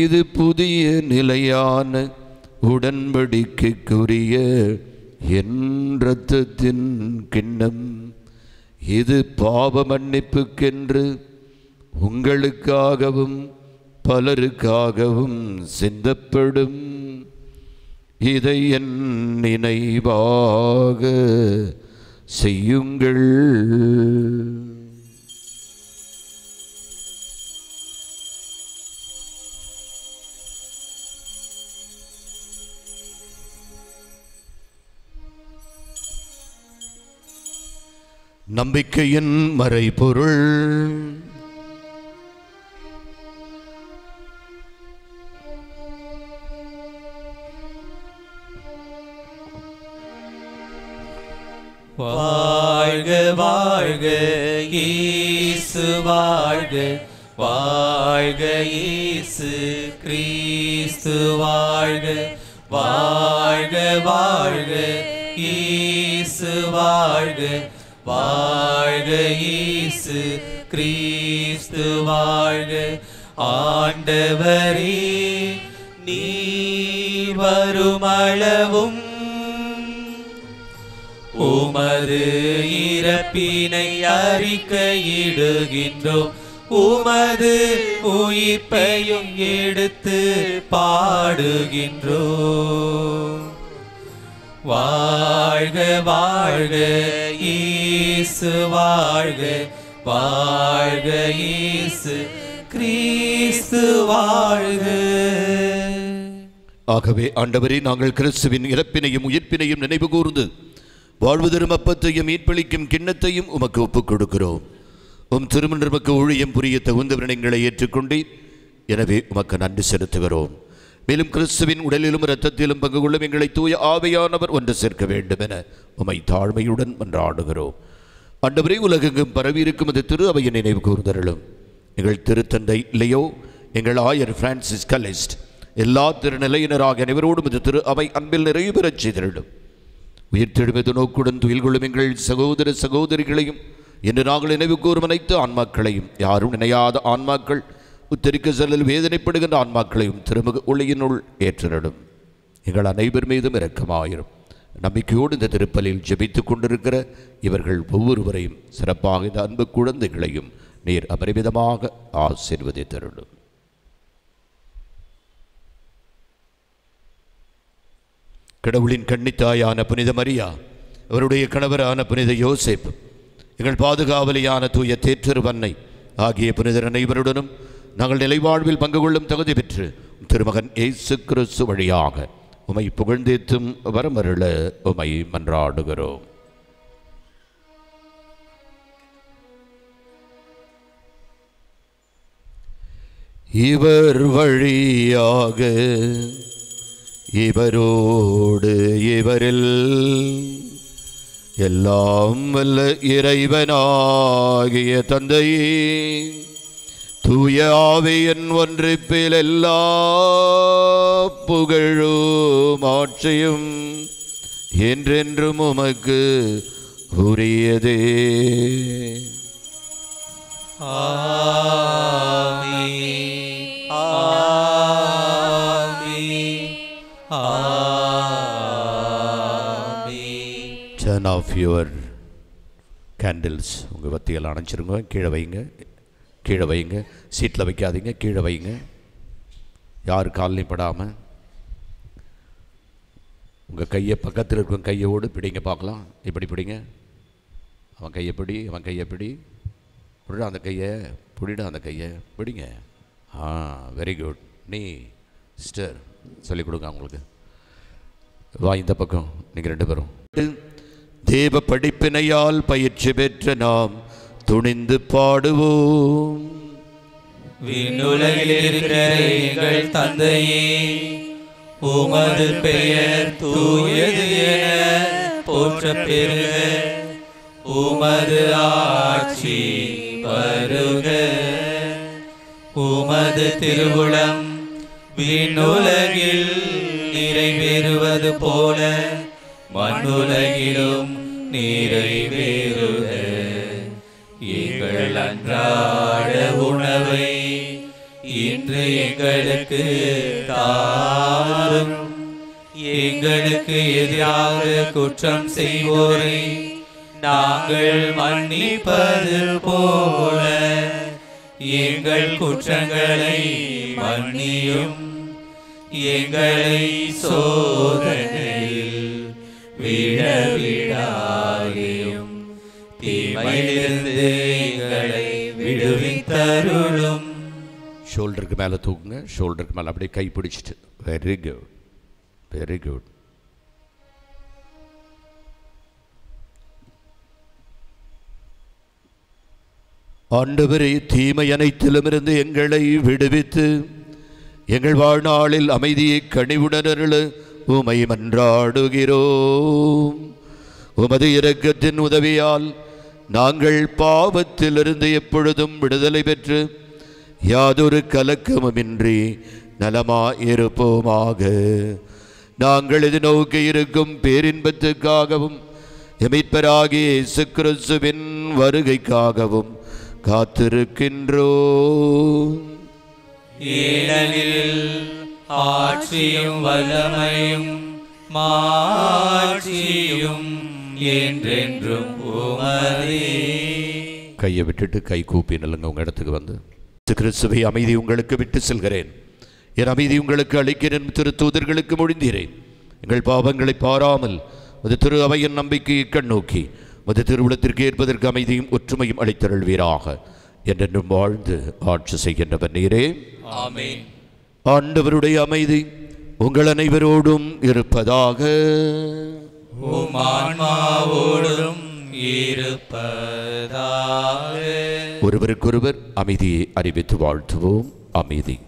இது புதிய நிலையான உடன்படிக்கைக்குரிய என் இரத்தத்தின் கிண்ணம். இது பாவ மன்னிப்புக்கென்று உங்களுக்காகவும் பலருக்காகவும் சிந்தப்படும். இதை என் நினைவாக செய்யுங்கள். நம்பிக்கையின் மறைபொருள். வாழ்க வாழ்க இயேசு வாழ்க, வாழ்க இயேசு கிறிஸ்து வாழ்க, வாழ்க வாழ்க இயேசு வாழ்க, வாழ்க இயேசு கிறிஸ்து வாழ்க. ஆண்டவரே, நீர் வருமளவும் உமது இறப்பினை அறிக்கையிடுகின்றோம், உமது உயிர்ப்பையும் எடுத்து பாடுகின்றோம். வாழ்க வாழ்க இயேசு வாழ்க, வாழ்க இயேசு கிறிஸ்து வாழ்க. ஆகவே ஆண்டவரே, நாங்கள் கிறிஸ்துவின் இறப்பினையும் உயிர்ப்பினையும் நினைவு கூர்ந்து வாழ்வு தரும் அப்பத்தையும் மீட்பளிக்கும் கிண்ணத்தையும் உமக்கு ஒப்புக் கொடுக்கிறோம். உம் திருமணமக்கு ஊழியம் புரிய தகுந்தவர்களை ஏற்றுக்கொண்டு, எனவே உமக்கு நன்றி செலுத்துகிறோம். மேலும் கிறிஸ்துவின் உடலிலும் இரத்தத்திலும் பங்கு கொள்ளும் எங்களை தூய ஆவியானவர் ஒன்று சேர்க்க வேண்டும் என உமை தாழ்மையுடன் மன்றாடுகிறோம். ஆண்டவரே, உலகெங்கும் பரவியிருக்கும் அது திரு அவையை நினைவு கூர்ந்தருளும். எங்கள் திருத்தந்தை லியோ, எங்கள் ஆயர் பிரான்சிஸ் கலிஸ்ட், எல்லா திருநிலையினராக அனைவரோடும் இது திரு அவை அன்பில் நிறைவு பெறச் செய்திருடும். உயிர்த்தெழுமது நோக்குடன் துயில் கொள்ளும் எங்கள் சகோதர சகோதரிகளையும் இன்று நாங்கள் நினைவு கூறும் அனைத்து ஆன்மாக்களையும், யாரும் நினையாத ஆன்மாக்கள், உத்தரிக்க செல்லில் வேதனைப்படுகின்ற ஆன்மாக்களையும் திருமுக ஒளியினுள் ஏற்றிடும். எங்கள் அனைவர் மீதும் இரக்கமாயிரும். நம்பிக்கையோடு இந்த திருப்பலியில் ஜெபித்துக் கொண்டிருக்கிற இவர்கள் ஒவ்வொருவரையும், சிறப்பாக இந்த அன்பு குழந்தைகளையும் நீர் அபரிமிதமாக ஆசீர்வதித்தருளும். கடவுளின் கன்னித்தாயான புனித மரியா, அவருடைய கணவரான புனித யோசேப், எங்கள் பாதுகாவலியான தூய தேற்றருவன்னை ஆகிய புனிதர் அனைவருடனும் நாங்கள் நிலைவாழ்வில் பங்கு கொள்ளும் தகுதி பெற்று திருமகன் இயேசு கிறிஸ்து வழியாக உமை புகழ்ந்தேத்தும் வரமருள உமை மன்றாடுகிறோம். இவர் வழியாக இவரோடு இவரில் எல்லாம் வல்ல இறைவனாகிய தந்தையே, தூய ஆவியின் ஒன்றிப்பில் எல்லா புகழும் ஆட்சியும் என்றென்றும் உமக்கு உரியதே. Turn off your candles. உங்கள் வத்தியெல்லாம் அணைச்சிருங்க. கீழே வைங்க, கீழே வைங்க. சீட்டில் வைக்காதீங்க, கீழே வைங்க. யார் கால்லையும் படாமல் உங்கள் கையை பக்கத்தில் இருக்கும் கையோடு பிடிங்க பார்க்கலாம். இப்படி பிடிங்க. அவன் கையை பிடி, அவன் கையை பிடி. பிடிட அந்த கையை, பிடிட அந்த கையை பிடிங்க. Very good. நீ சிஸ்டர் சொல்லிக் கொடுங்க அவங்களுக்கு. வா இந்த பக்கம், நீங்கள் 2 பேரும். தேவ படிப்பினையால் பயிற்சி பெற்ற நாம் துணிந்து பாடுவோம். விண்ணுலகில் இருக்கிற எங்கள் தந்தையே, உமது பெயர் தூயது என போற்ற பெறுக. உமது ஆட்சி வருக. உமது திருவுளம் விண்ணுலகில் நிறைவேறுவது போல மண்ணுலகிலும் நிறைவேறுக. எங்கள் அன்றாட உணவை இன்று எங்களுக்கு தாரும். எங்களுக்கு எதிராக குற்றம் செய்வோரை நாங்கள் மன்னிப்பது போல எங்கள் குற்றங்களை மன்னியும். எங்களை சோதனையில் விழவிடாதேயும், தீமையிலிருந்து எங்களை விடுவித்தருளும். ஷோல்டருக்கு மேலே தூக்குங்க. ஷோல்டருக்கு மேலே அப்படியே கை பிடிச்சிட்டு. Very good, very good. ஆண்டவரே, தீமை அனைத்திலுமிருந்து எங்களை விடுவித்து எங்கள் வாழ்நாளில் அமைதியை கனிவுடன் அருள உமை மன்றாடுகிறோம். உமது இரக்கத்தின் உதவியால் நாங்கள் பாவத்திலிருந்து எப்பொழுதும் விடுதலை பெற்று யாதொரு கலக்கமுமின்றி நலமாயிருப்போமாக. நாங்கள் இது நோக்கி இருக்கும் பேரின்பத்துக்காகவும் மீட்பராகிய இயேசு கிறிஸ்துவின் வருகைக்காகவும் காத்திருக்கின்றோம். ஏனெனில் ஆட்சியும் வல்லமையும் மாட்சியும் என்றென்றும் உமதே. கையை விட்டுட்டு கை கூப்பி நில்லுங்க. உங்க இடத்துக்கு வந்து, கிறிஸ்துவை அமைதி உங்களுக்கு விட்டு செல்கிறேன், என் அமைதி உங்களுக்கு அளிக்கிறேன் திருத்தூதர்களுக்கு மொழிந்தீரேன். எங்கள் பாவங்களை பாராமல் அது திரு அவையின் நம்பிக்கையை கண்ணோக்கி அது திருவுளத்திற்கு ஏற்பதற்கு அமைதியும் ஒற்றுமையும் அளித்தருள்வீராக. என்றென்றும் வாழ்ந்து ஆட்சி செய்கின்றவர் நீரே. ஆமென். ஆண்டவருடைய அமைதி உங்கள் அனைவரோடும் இருப்பதாக. உம் ஆன்மாவோடும் இருப்பதாக. ஒருவருக்கொருவர் அமைதியை அறிவித்து வாழ்த்துவோம். அமைதி.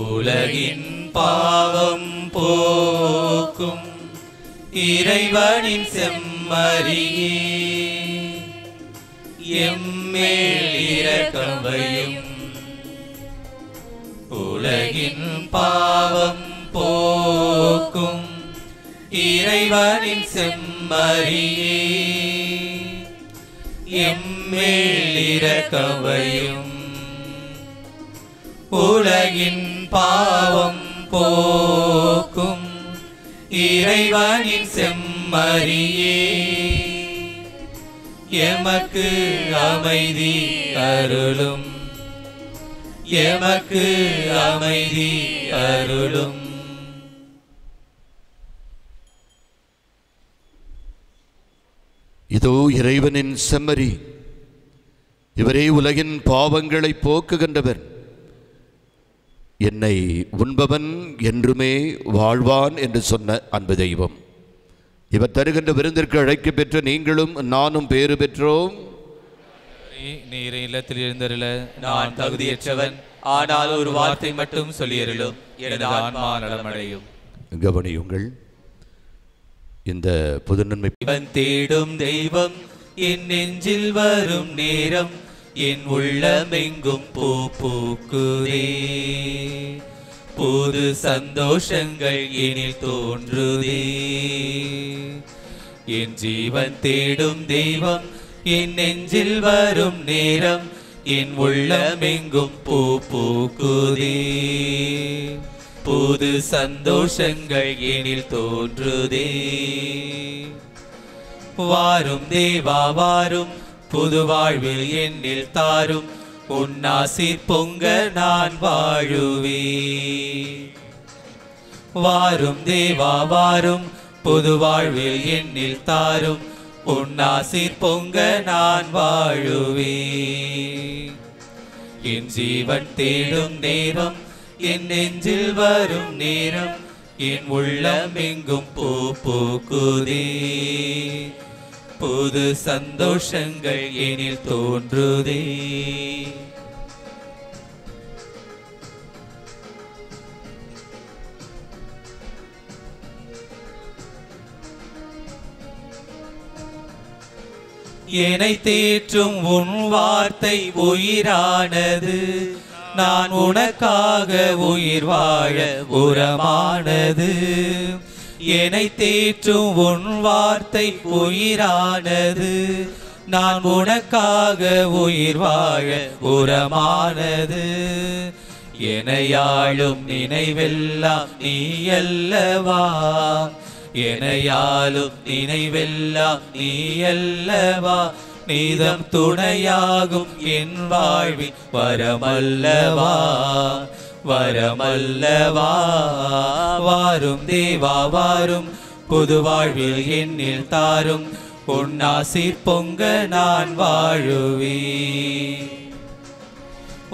உலகின் பாவம் போக்கும் இறைவனின் செம்மறியே, எம்மேல் இரக்கம் வையும். உலகின் பாவம் போக்கும் இறைவனின் செம்மறியே, எம்மேல் இரக்கம் வையும். உலகின் பாவம் போக்கும் இறைவனின் செம்மறியே, எமக்கு அமைதி அருளும், எமக்கு அமைதி அருளும். இதோ இறைவனின் செம்மறி, இவரே உலகின் பாவங்களை போக்குகின்றவர். என்னை உண்பவன் என்றுமே வாழ்வான் என்று சொன்ன அன்பு தெய்வம். இவர் தருகின்ற விருந்திற்கு அழைக்க பெற்ற நீங்களும் நானும் பேறு பெற்றோம். நீர் இல்லத்தில் இருந்தருள நான் தகுதியற்றவன், ஆனால் ஒரு வார்த்தை மட்டும் சொல்லியருளும், எனது ஆன்மா நலமடையும். கவனியுங்கள், இந்த புது நன்மை தேடும் தெய்வம் என் நெஞ்சில் வரும் நேரம், என் உள்ளமெங்கும் பூ பூக்குதே, புது சந்தோஷங்கள் எனில் தோன்றுதே. என் ஜீவன் தேடும் தெய்வம் என் நெஞ்சில் வரும் நேரம், என் உள்ளமெங்கும் பூ பூக்குதே, புது சந்தோஷங்கள் எனில் தோன்றுதே. வாரும் தேவா வாரும், புது வாழ்வில் என்னில் தாரும், உன்னாசீர் பொங்க நான் வாழுவே. வாரும் தேவா வாரும், புது வாழ்வில் என்னில் தாரும், உன்னாசீர் பொங்க நான் வாழுவே. என் ஜீவன் தேடும் நேரம், என் நெஞ்சில் வரும் நேரம், என் உள்ளமெங்கும் பூ பூக்குதே, புது சந்தோஷங்கள் எனில் தோன்றுதே. என்னை தேற்றும் உன் வார்த்தை உயிரானது, நான் உனக்காக உயிர் வாழ உரமானது. என்னை தேற்றும் உன் வார்த்தை உயிரானது, நான் உனக்காக உயிர் வாழ உரமானது. எனையாளும் நினைவெல்லாம் நீ அல்லவா, எனையாளும் நினைவெல்லாம் நீ அல்லவா, நீதம் துணையாகும் என் வாழ்வில் வரமல்லவா, வரமல்லவா. வாரும் தேவா வாரும், புது வாழ்வில் என்னில் தாரும், உன்னாசீர் பொங்க நான் வாழுவே.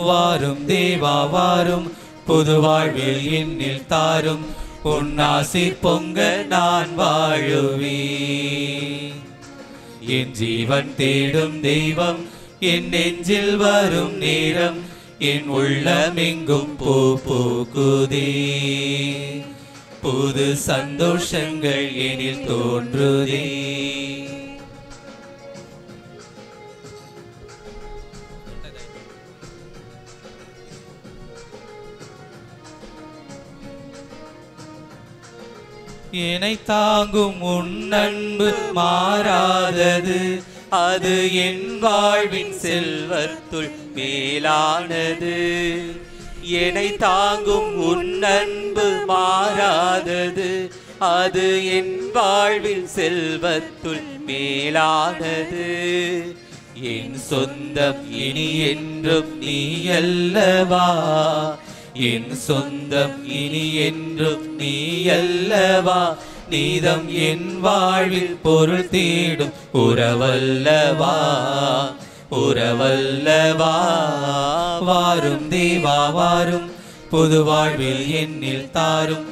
வாரும் தேவா வாரும், புது வாழ்வில் என்னில் தாரும், உன்னாசீர் பொங்க நான் வாழுவே. என் ஜீவன் தேடும் தெய்வம் என் நெஞ்சில் வரும் நேரம், என் உள்ளமெங்கும் பூ பூக்குதே, புது சந்தோஷங்கள் எனில் தோன்றுதே. என்னை தாங்கும் உன் அன்பு மாறாதது, அது என் வாழ்வின் செல்வத்துள் மேலானது. என்னை தாங்கும் உன் அன்பு மாறாதது, அது என் வாழ்வின் செல்வத்துள் மேலானது. என் சொந்தம் இனி என்றும் நீ அல்லவா, என் சொந்தம் இனி என்றும் நீ அல்லவா, நீதம் என் வாழ்வில் பொருள் தேடும் உறவல்லவா, உறவல்லவா. வாரும் தேவா வாரும், புது வாழ்வில் என்னில் தாரும்,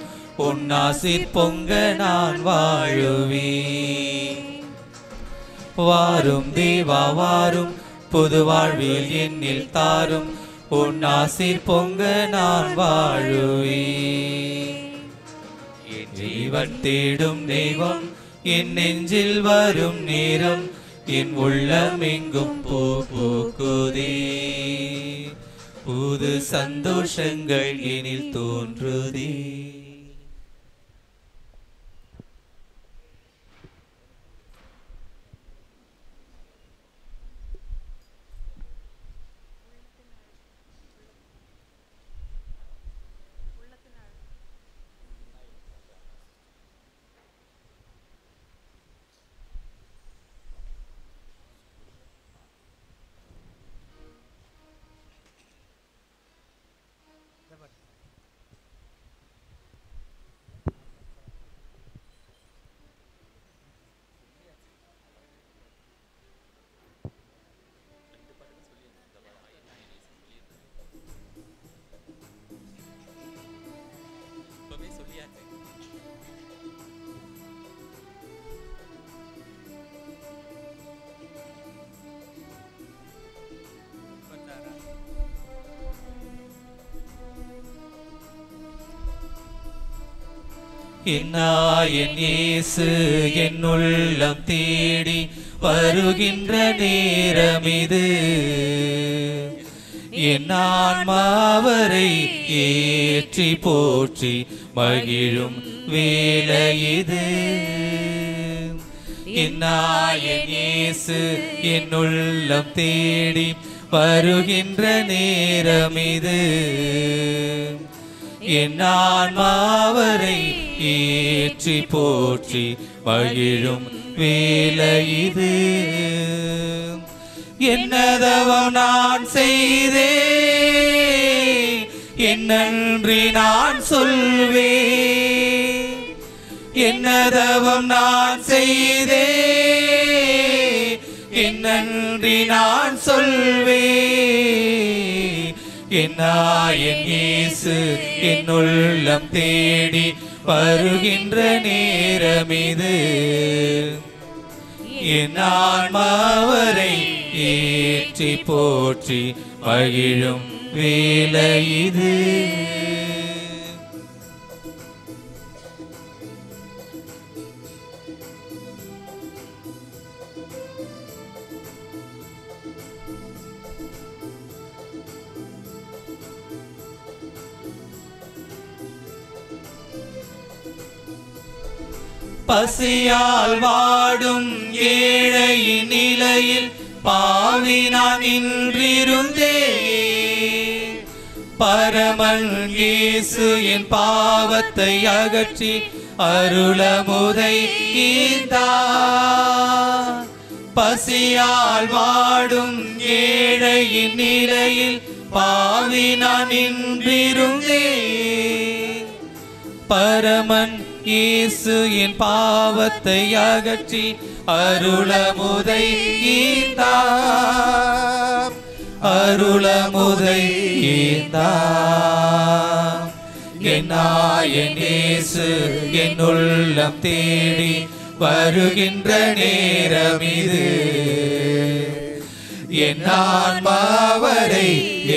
உன்னாசீர் பொங்க நான் வாழுவே. வாரும் தேவா வாரும், புது வாழ்வில் என்னில் தாரும், உன்னாசீர் பொங்க நான் வாழுவே. என் ஜீவன் தேடும் தெய்வம் என் நெஞ்சில் வரும் நேரம், என் உள்ளமெங்கும் பூ பூக்குதே, புது சந்தோஷங்கள் எனில் தோன்றுதே. என்னாயன் இயேசு என் உள்ளம் தேடி வருகின்ற நேரம் இது. என் ஆன்மாவரை ஏற்றி போற்றி மகிழும் வேளை இது. என்னாயன் இயேசு என் உள்ளம் தேடி வருகின்ற நேரம் இது. என் ஆன்மாவரை ஏற்றி போற்றி மகிழும் வேளை இது. என்னதவம் நான் செய்தேன், என் நன்றி நான் சொல்வேன். என்னதவம் நான் செய்தேன், என் நன்றி நான் சொல்வேன். என்னாயன் இயேசு என் உள்ளம் தேடி வருகின்ற நேரம் இது. என் ஆன்மாவரை ஏற்றி போற்றி மகிழும் வேளை இது. பசியால் வாடும் ஏழையின் நிலையில் பாவி நான் நின்றிருந்தேன். பரமன் இயேசு என் பாவத்தை அகற்றி அருளமுதை ஈந்தார். பசியால் வாடும் ஏழையின் நிலையில் பாவி நான் நின்றிருந்தேன். பரமன் இயேசு என் பாவத்தை அகற்றி அருளமுதை ஈந்தார். அருளமுதை ஈந்தார். என்னாயன் இயேசு என் உள்ளம் தேடி வருகின்ற நேரம் இது. என் ஆன்மாவரை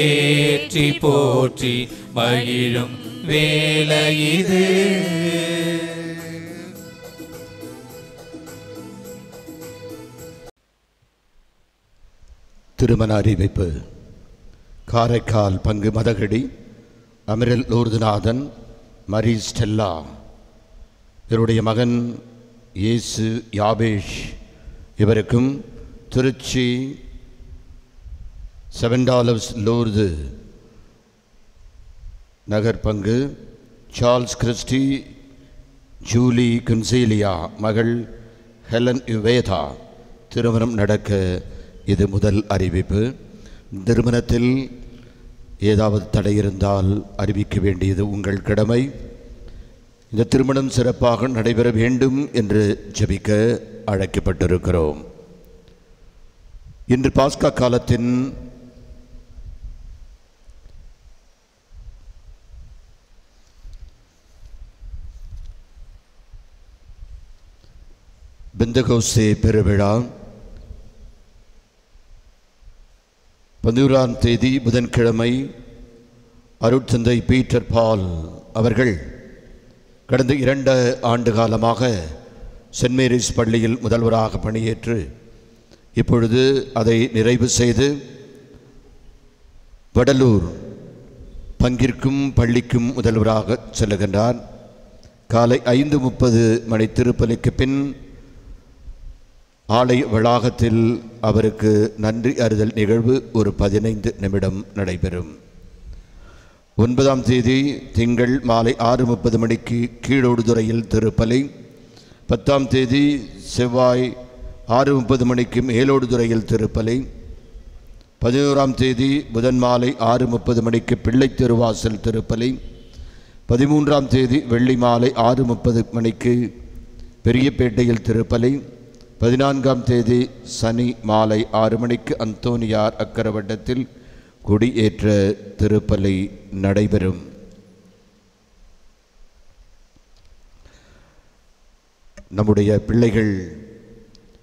ஏற்றி போற்றி மகிழும் வேளை இது. திருமண அறிவிப்பு. காரைக்கால் பங்கு மதகடி அமிரல் லூர்துநாதன் மரி ஸ்டெல்லா இவருடைய மகன் இயேசு யாபேஷ் இவருக்கும் திருச்சி $7 லூர்து நகர் பங்கு சார்ல்ஸ் கிறிஸ்டி ஜூலி குன்சேலியா மகள் ஹெலன் யுவேதா திருமணம் நடக்க இது முதல் அறிவிப்பு. திருமணத்தில் ஏதாவது தடை இருந்தால் அறிவிக்க வேண்டியது உங்கள் கடமை. இந்த திருமணம் சிறப்பாக நடைபெற வேண்டும் என்று ஜெபிக்க அழைக்கப்பட்டிருக்கிறோம். இன்று பாஸ்கா காலத்தின் பெந்தகோஸ்தே பெருவிழா 11ஆம் தேதி புதன்கிழமை அருட்தந்தை பீட்டர் பால் அவர்கள் கடந்த 2 ஆண்டு காலமாக சென்ட் மேரிஸ் பள்ளியில் முதல்வராக பணியேற்று இப்பொழுது அதை நிறைவு செய்து வடலூர் பங்கிற்கும் பள்ளிக்கும் முதல்வராக செல்லுகின்றார். காலை 5:30 மணி திருப்பலிக்கு பின் ஆலய வளாகத்தில் அவருக்கு நன்றி அறிதல் நிகழ்வு ஒரு 15 நிமிடம் நடைபெறும். 9ஆம் தேதி திங்கள் மாலை 6:30 மணிக்கு கீழோடுதுறையில் திருப்பலி. 10ஆம் தேதி செவ்வாய் 6:30 மணிக்கு மேலோடுதுறையில் திருப்பலி. 11ஆம் தேதி புதன் மாலை 6:30 மணிக்கு பிள்ளை திருவாசல் திருப்பலி. 13ஆம் தேதி வெள்ளி மாலை 6:30 மணிக்கு பெரியப்பேட்டையில் திருப்பலி. 14ஆம் தேதி சனி மாலை 6 மணிக்கு அந்தோனியார் அக்கரவட்டத்தில் கொடியேற்ற திருப்பலி நடைபெறும். நம்முடைய பிள்ளைகள்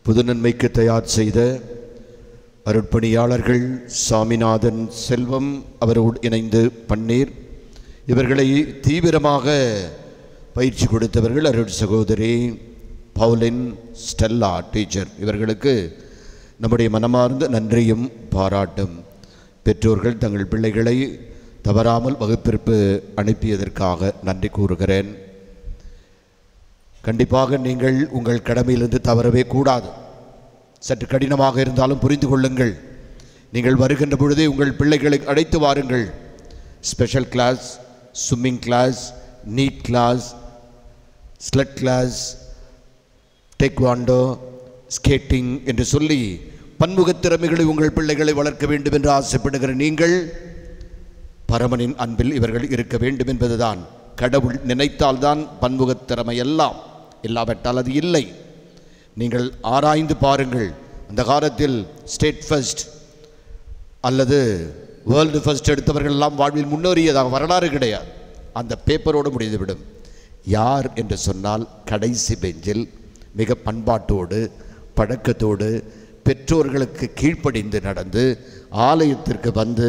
புதுநன்மைக்கு தயார் செய்த அருட்பணியாளர்கள் சாமிநாதன் செல்வம் அவரோடு இணைந்து பன்னீர் இவர்களை தீவிரமாக பயிற்சி கொடுத்தவர்கள் அருள் சகோதரி பவுலின் ஸ்டெல்லா டீச்சர். இவர்களுக்கு நம்முடைய மனமார்ந்த நன்றியும் பாராட்டும். பெற்றோர்கள் தங்கள் பிள்ளைகளை தவறாமல் வகுப்பிற்கு அனுப்பியதற்காக நன்றி கூறுகிறேன். கண்டிப்பாக நீங்கள் உங்கள் கடமையிலிருந்து தவறவே கூடாது. சற்று கடினமாக இருந்தாலும் புரிந்து கொள்ளுங்கள். நீங்கள் வருகின்ற பொழுதே உங்கள் பிள்ளைகளை அழைத்து வாருங்கள். Special class, swimming class, NEET class, SLET class, taekwondo, skating என்று சொல்லி பன்முகத் திறமைகளை உங்கள் பிள்ளைகளை வளர்க்க வேண்டும் என்று ஆசைப்படுகிற நீங்கள் பரமனின் அன்பில் இவர்கள் இருக்க வேண்டும் என்பதுதான். கடவுள் நினைத்தால்தான் பன்முகத் திறமை எல்லாம், இல்லாவிட்டால் அது இல்லை. நீங்கள் ஆராய்ந்து பாருங்கள். அந்த காலத்தில் ஸ்டேட் ஃபர்ஸ்ட் அல்லது வேர்ல்டு ஃபர்ஸ்ட் எடுத்தவர்கள் எல்லாம் வாழ்வில் முன்னேறியதாக வரலாறு கிடையாது. அந்த பேப்பரோடு முடிந்துவிடும். யார் என்று சொன்னால் கடைசி பெஞ்சில் மிக பண்பாட்டோடு பழக்கத்தோடு பெற்றோர்களுக்கு கீழ்ப்படிந்து நடந்து ஆலயத்திற்கு வந்து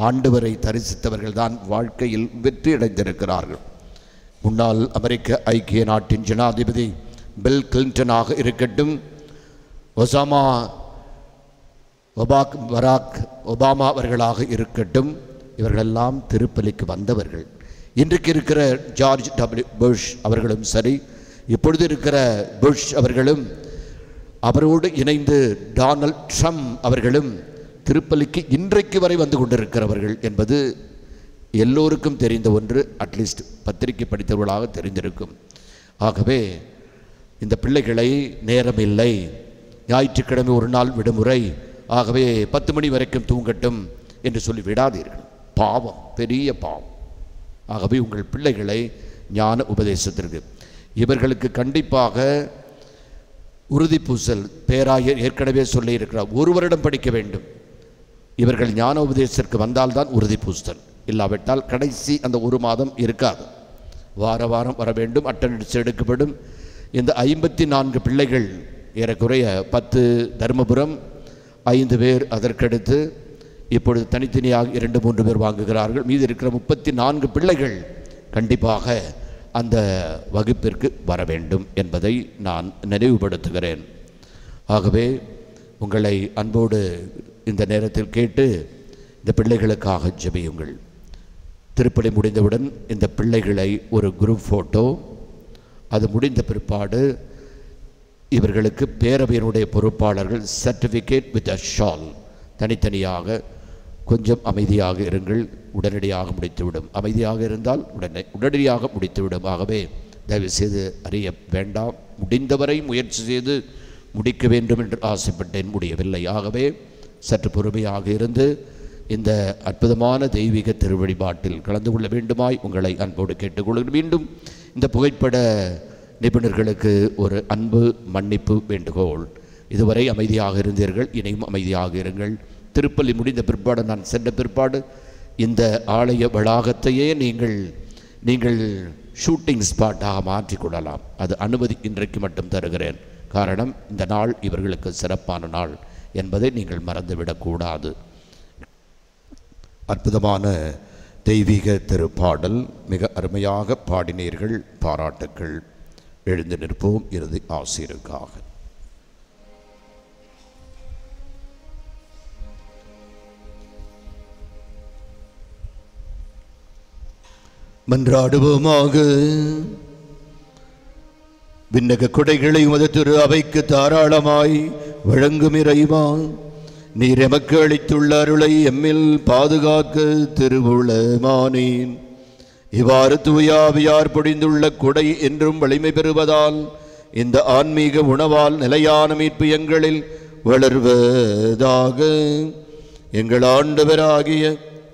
ஆண்டவரை தரிசித்தவர்கள் தான் வாழ்க்கையில் வெற்றியடைந்திருக்கிறார்கள். முன்னாள் அமெரிக்க ஐக்கிய நாட்டின் ஜனாதிபதி பில் கிளின்டனாக இருக்கட்டும், பராக் ஒபாமா அவர்களாக இருக்கட்டும், இவர்களெல்லாம் திருப்பலிக்கு வந்தவர்கள். இன்றைக்கு இருக்கிற ஜார்ஜ் டபிள்யூ புஷ் அவர்களும் சரி, இப்பொழுது இருக்கிற புஷ் அவர்களும், அவரோடு இணைந்து டொனால்ட் ட்ரம்ப் அவர்களும் திருப்பலிக்கு இன்றைக்கு வரை வந்து கொண்டிருக்கிறவர்கள் என்பது எல்லோருக்கும் தெரிந்த ஒன்று. அட்லீஸ்ட் பத்திரிகை படித்தவர்களாக தெரிந்திருக்கும். ஆகவே இந்த பிள்ளைகளை நேரமில்லை, ஞாயிற்றுக்கிழமை ஒரு நாள் விடுமுறை, ஆகவே 10 மணி வரைக்கும் தூங்கட்டும் என்று சொல்லி விடாதீர்கள். பாவம், பெரிய பாவம். ஆகவே உங்கள் பிள்ளைகளை ஞான உபதேசத்திற்கு இவர்களுக்கு கண்டிப்பாக உறுதி பூசல் பேராயர் ஏற்கனவே சொல்லி இருக்கிறார். 1 வருடம் படிக்க வேண்டும். இவர்கள் ஞான உபதேசத்திற்கு வந்தால்தான் உறுதி பூசல், இல்லாவிட்டால் கடைசி அந்த 1 மாதம் இருக்காது. வாரம் வர வேண்டும், அட்டெண்டன்ஸ் எடுக்கப்படும். இந்த 54 பிள்ளைகள், ஏறக்குறைய 10 தர்மபுரம், 5 பேர் அதற்கடுத்து, இப்பொழுது தனித்தனியாக 2-3 பேர் வாங்குகிறார்கள். மீது இருக்கிற 34 பிள்ளைகள் கண்டிப்பாக அந்த வகுப்பிற்கு வர வேண்டும் என்பதை நான் நினைவுபடுத்துகிறேன். ஆகவே உங்களை அன்போடு இந்த நேரத்தில் கேட்டு இந்த பிள்ளைகளுக்காக ஜெபியுங்கள். திருப்பலி முடிந்தவுடன் இந்த பிள்ளைகளை ஒரு குரூப் ஃபோட்டோ, அது முடிந்த பிற்பாடு இவர்களுக்கு பேரவையினுடைய பொறுப்பாளர்கள் சர்டிஃபிகேட் வித் அ ஷால் தனித்தனியாக. கொஞ்சம் அமைதியாக இருங்கள், உடனடியாக முடித்துவிடும். அமைதியாக இருந்தால் உடனடியாக முடித்துவிடும். ஆகவே தயவுசெய்து அறிய வேண்டாம். முடிந்தவரை முயற்சி செய்து முடிக்க வேண்டும் என்று ஆசைப்பட்டேன், முடியவில்லை. ஆகவே சற்று பொறுமையாக இருந்து இந்த அற்புதமான தெய்வீக திருவழிபாட்டில் கலந்து கொள்ள வேண்டுமாய் உங்களை அன்போடு கேட்டுக்கொள்கிறேன். மீண்டும் இந்த புகைப்பட நிபுணர்களுக்கு ஒரு அன்பு மன்னிப்பு வேண்டுகோள். இதுவரை அமைதியாக இருந்தீர்கள், இனியும் அமைதியாக இருங்கள். திருப்பலி முடிந்த பிற்பாடு, நான் சென்ற பிற்பாடு இந்த ஆலய வளாகத்தையே நீங்கள் ஷூட்டிங் ஸ்பாட்டாக மாற்றிக்கொள்ளலாம். அது அனுமதி இன்றைக்கு மட்டும் தருகிறேன். காரணம், இந்த நாள் இவர்களுக்கு சிறப்பான நாள் என்பதை நீங்கள் மறந்துவிடக்கூடாது. அற்புதமான தெய்வீக திருப்பாடல் மிக அருமையாக பாடினீர்கள், பாராட்டுக்கள். எழுந்து நிற்போம் இறுதி ஆசிரியருக்காக. மன்றாடுவோமாக. விண்ணக கொடைகளை உமது திரு அவைக்கு தாராளமாய் வழங்கும் இறைவா, நீர் எமக்கு அளித்துள்ள அருளை எம்மில் பாதுகாக்க திருவுளமானேன். இவ்வாறு தூயாவியார் பொழிந்துள்ள கொடை என்றும் வலிமை பெறுவதால் இந்த ஆன்மீக உணவால் நிலையான மீட்பு எங்களில் வளர்வதாக. எங்கள் ஆண்டவராகிய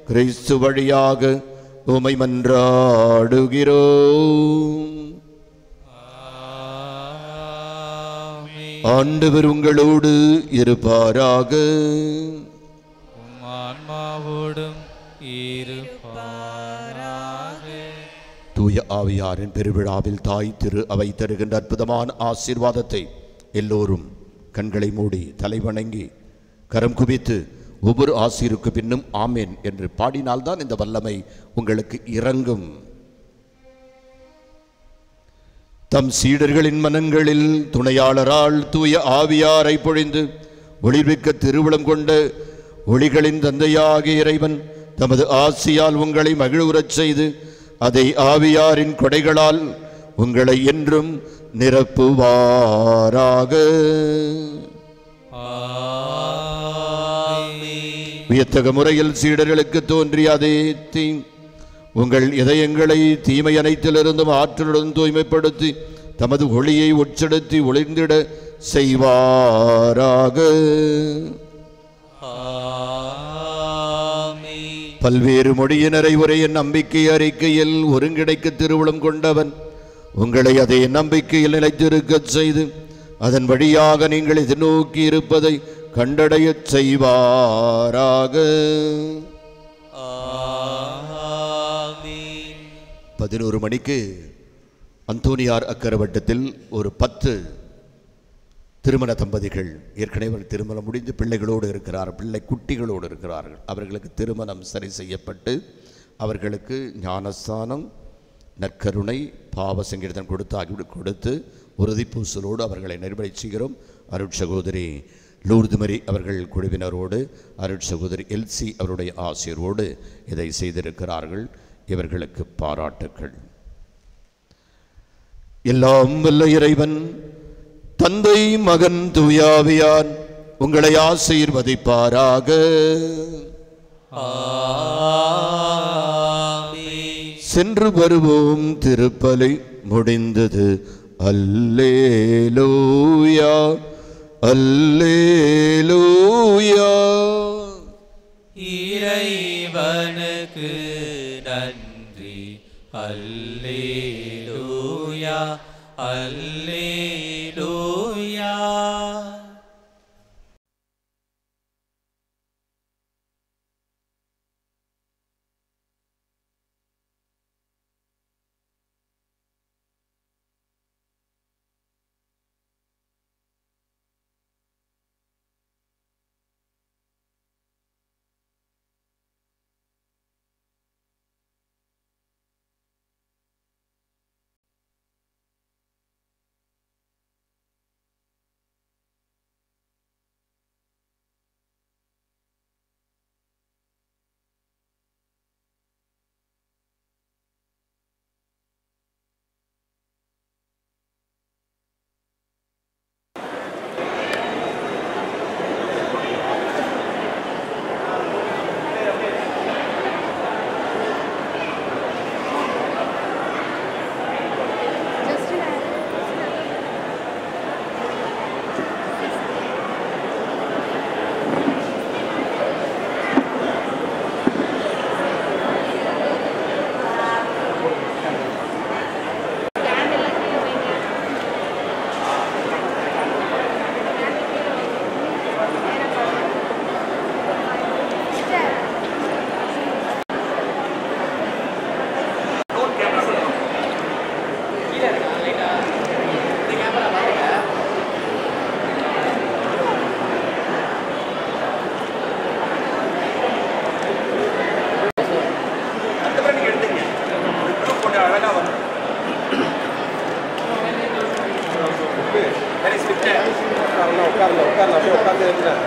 கிறிஸ்து வழியாக உம்மை மன்றாடுகிறோம். ஆண்டவர் உங்களோடு இருப்பாராக. ஆன்மாவோடும் தூய ஆவியாரின் பெருவிழாவில் தாய் திரு அவை தருகின்ற அற்புதமான ஆசீர்வாதத்தை எல்லோரும் கண்களை மூடி தலைவணங்கி கரம் குவித்து ஒவ்வொரு ஆசீருக்கு பின்னும் ஆமேன் என்று பாடினால்தான் இந்த வல்லமை உங்களுக்கு இறங்கும். தம் சீடர்களின் மனங்களில் துணையாளரால் தூய ஆவியாரை பொழிந்து ஒளிர்மிக்க திருவுளம் கொண்ட ஒளிகளின் தந்தையாகிய இறைவன் தமது ஆசியால் உங்களை மகிழ்வுறச் செய்து அதை ஆவியாரின் கொடைகளால் உங்களை என்றும் நிரப்புவாராக. வியத்தக முறையில் சீடர்களுக்கு தோன்றிய அதே உங்கள் இதயங்களை தீமை அனைத்திலிருந்தும் ஆற்றலுடன் தூய்மைப்படுத்தி தமது ஒளியை உட்செலுத்தி ஒளிர்ந்திட செய்வாராக. பல்வேறு மொழியினரை உரைய நம்பிக்கை அறிக்கையில் ஒருங்கிணைக்க திருவுளம் கொண்டவன் உங்களை அதே நம்பிக்கையில் நிலைத்திருக்க செய்து அதன் வழியாக நீங்கள் எதிர்நோக்கி இருப்பதை கண்டடைய செய்வாராக. 11 மணிக்கு அந்தோனியார் அக்கரவட்டத்தில் ஒரு 10 திருமண தம்பதிகள் ஏற்கனவே திருமணம் முடிந்து பிள்ளைகளோடு இருக்கிறார்கள், பிள்ளை குட்டிகளோடு இருக்கிறார்கள். அவர்களுக்கு திருமணம் சரி செய்யப்பட்டு அவர்களுக்கு ஞானஸ்தானம், நற்கருணை, பாவ சங்கீர்த்தம் கொடுத்து உறுதிப்பூசலோடு அவர்களை நெருமலை செய்கிறோம். அருட்சகோதரி லூர்து மரி அவர்கள் குழுவினரோடு அருட்சகோதரி எல்சி அவருடைய ஆசிரியரோடு இதை செய்திருக்கிறார்கள். இவர்களுக்கு பாராட்டுக்கள். எல்லாம் வல்ல இறைவன் தந்தை, மகன், தூயாவியார் உங்களை ஆசீர்வதிப்பாராக. சென்று வருவோம். திருப்பலி முடிந்தது. அல்லேலூயா, அல்லேலூயா. இறைவனுக்கு நன்றி. அல்லேலூயா, அல்லேலூயா. உட்கார்ல உட்கார்ல உட்கார்ந்து எழுதுறேன்.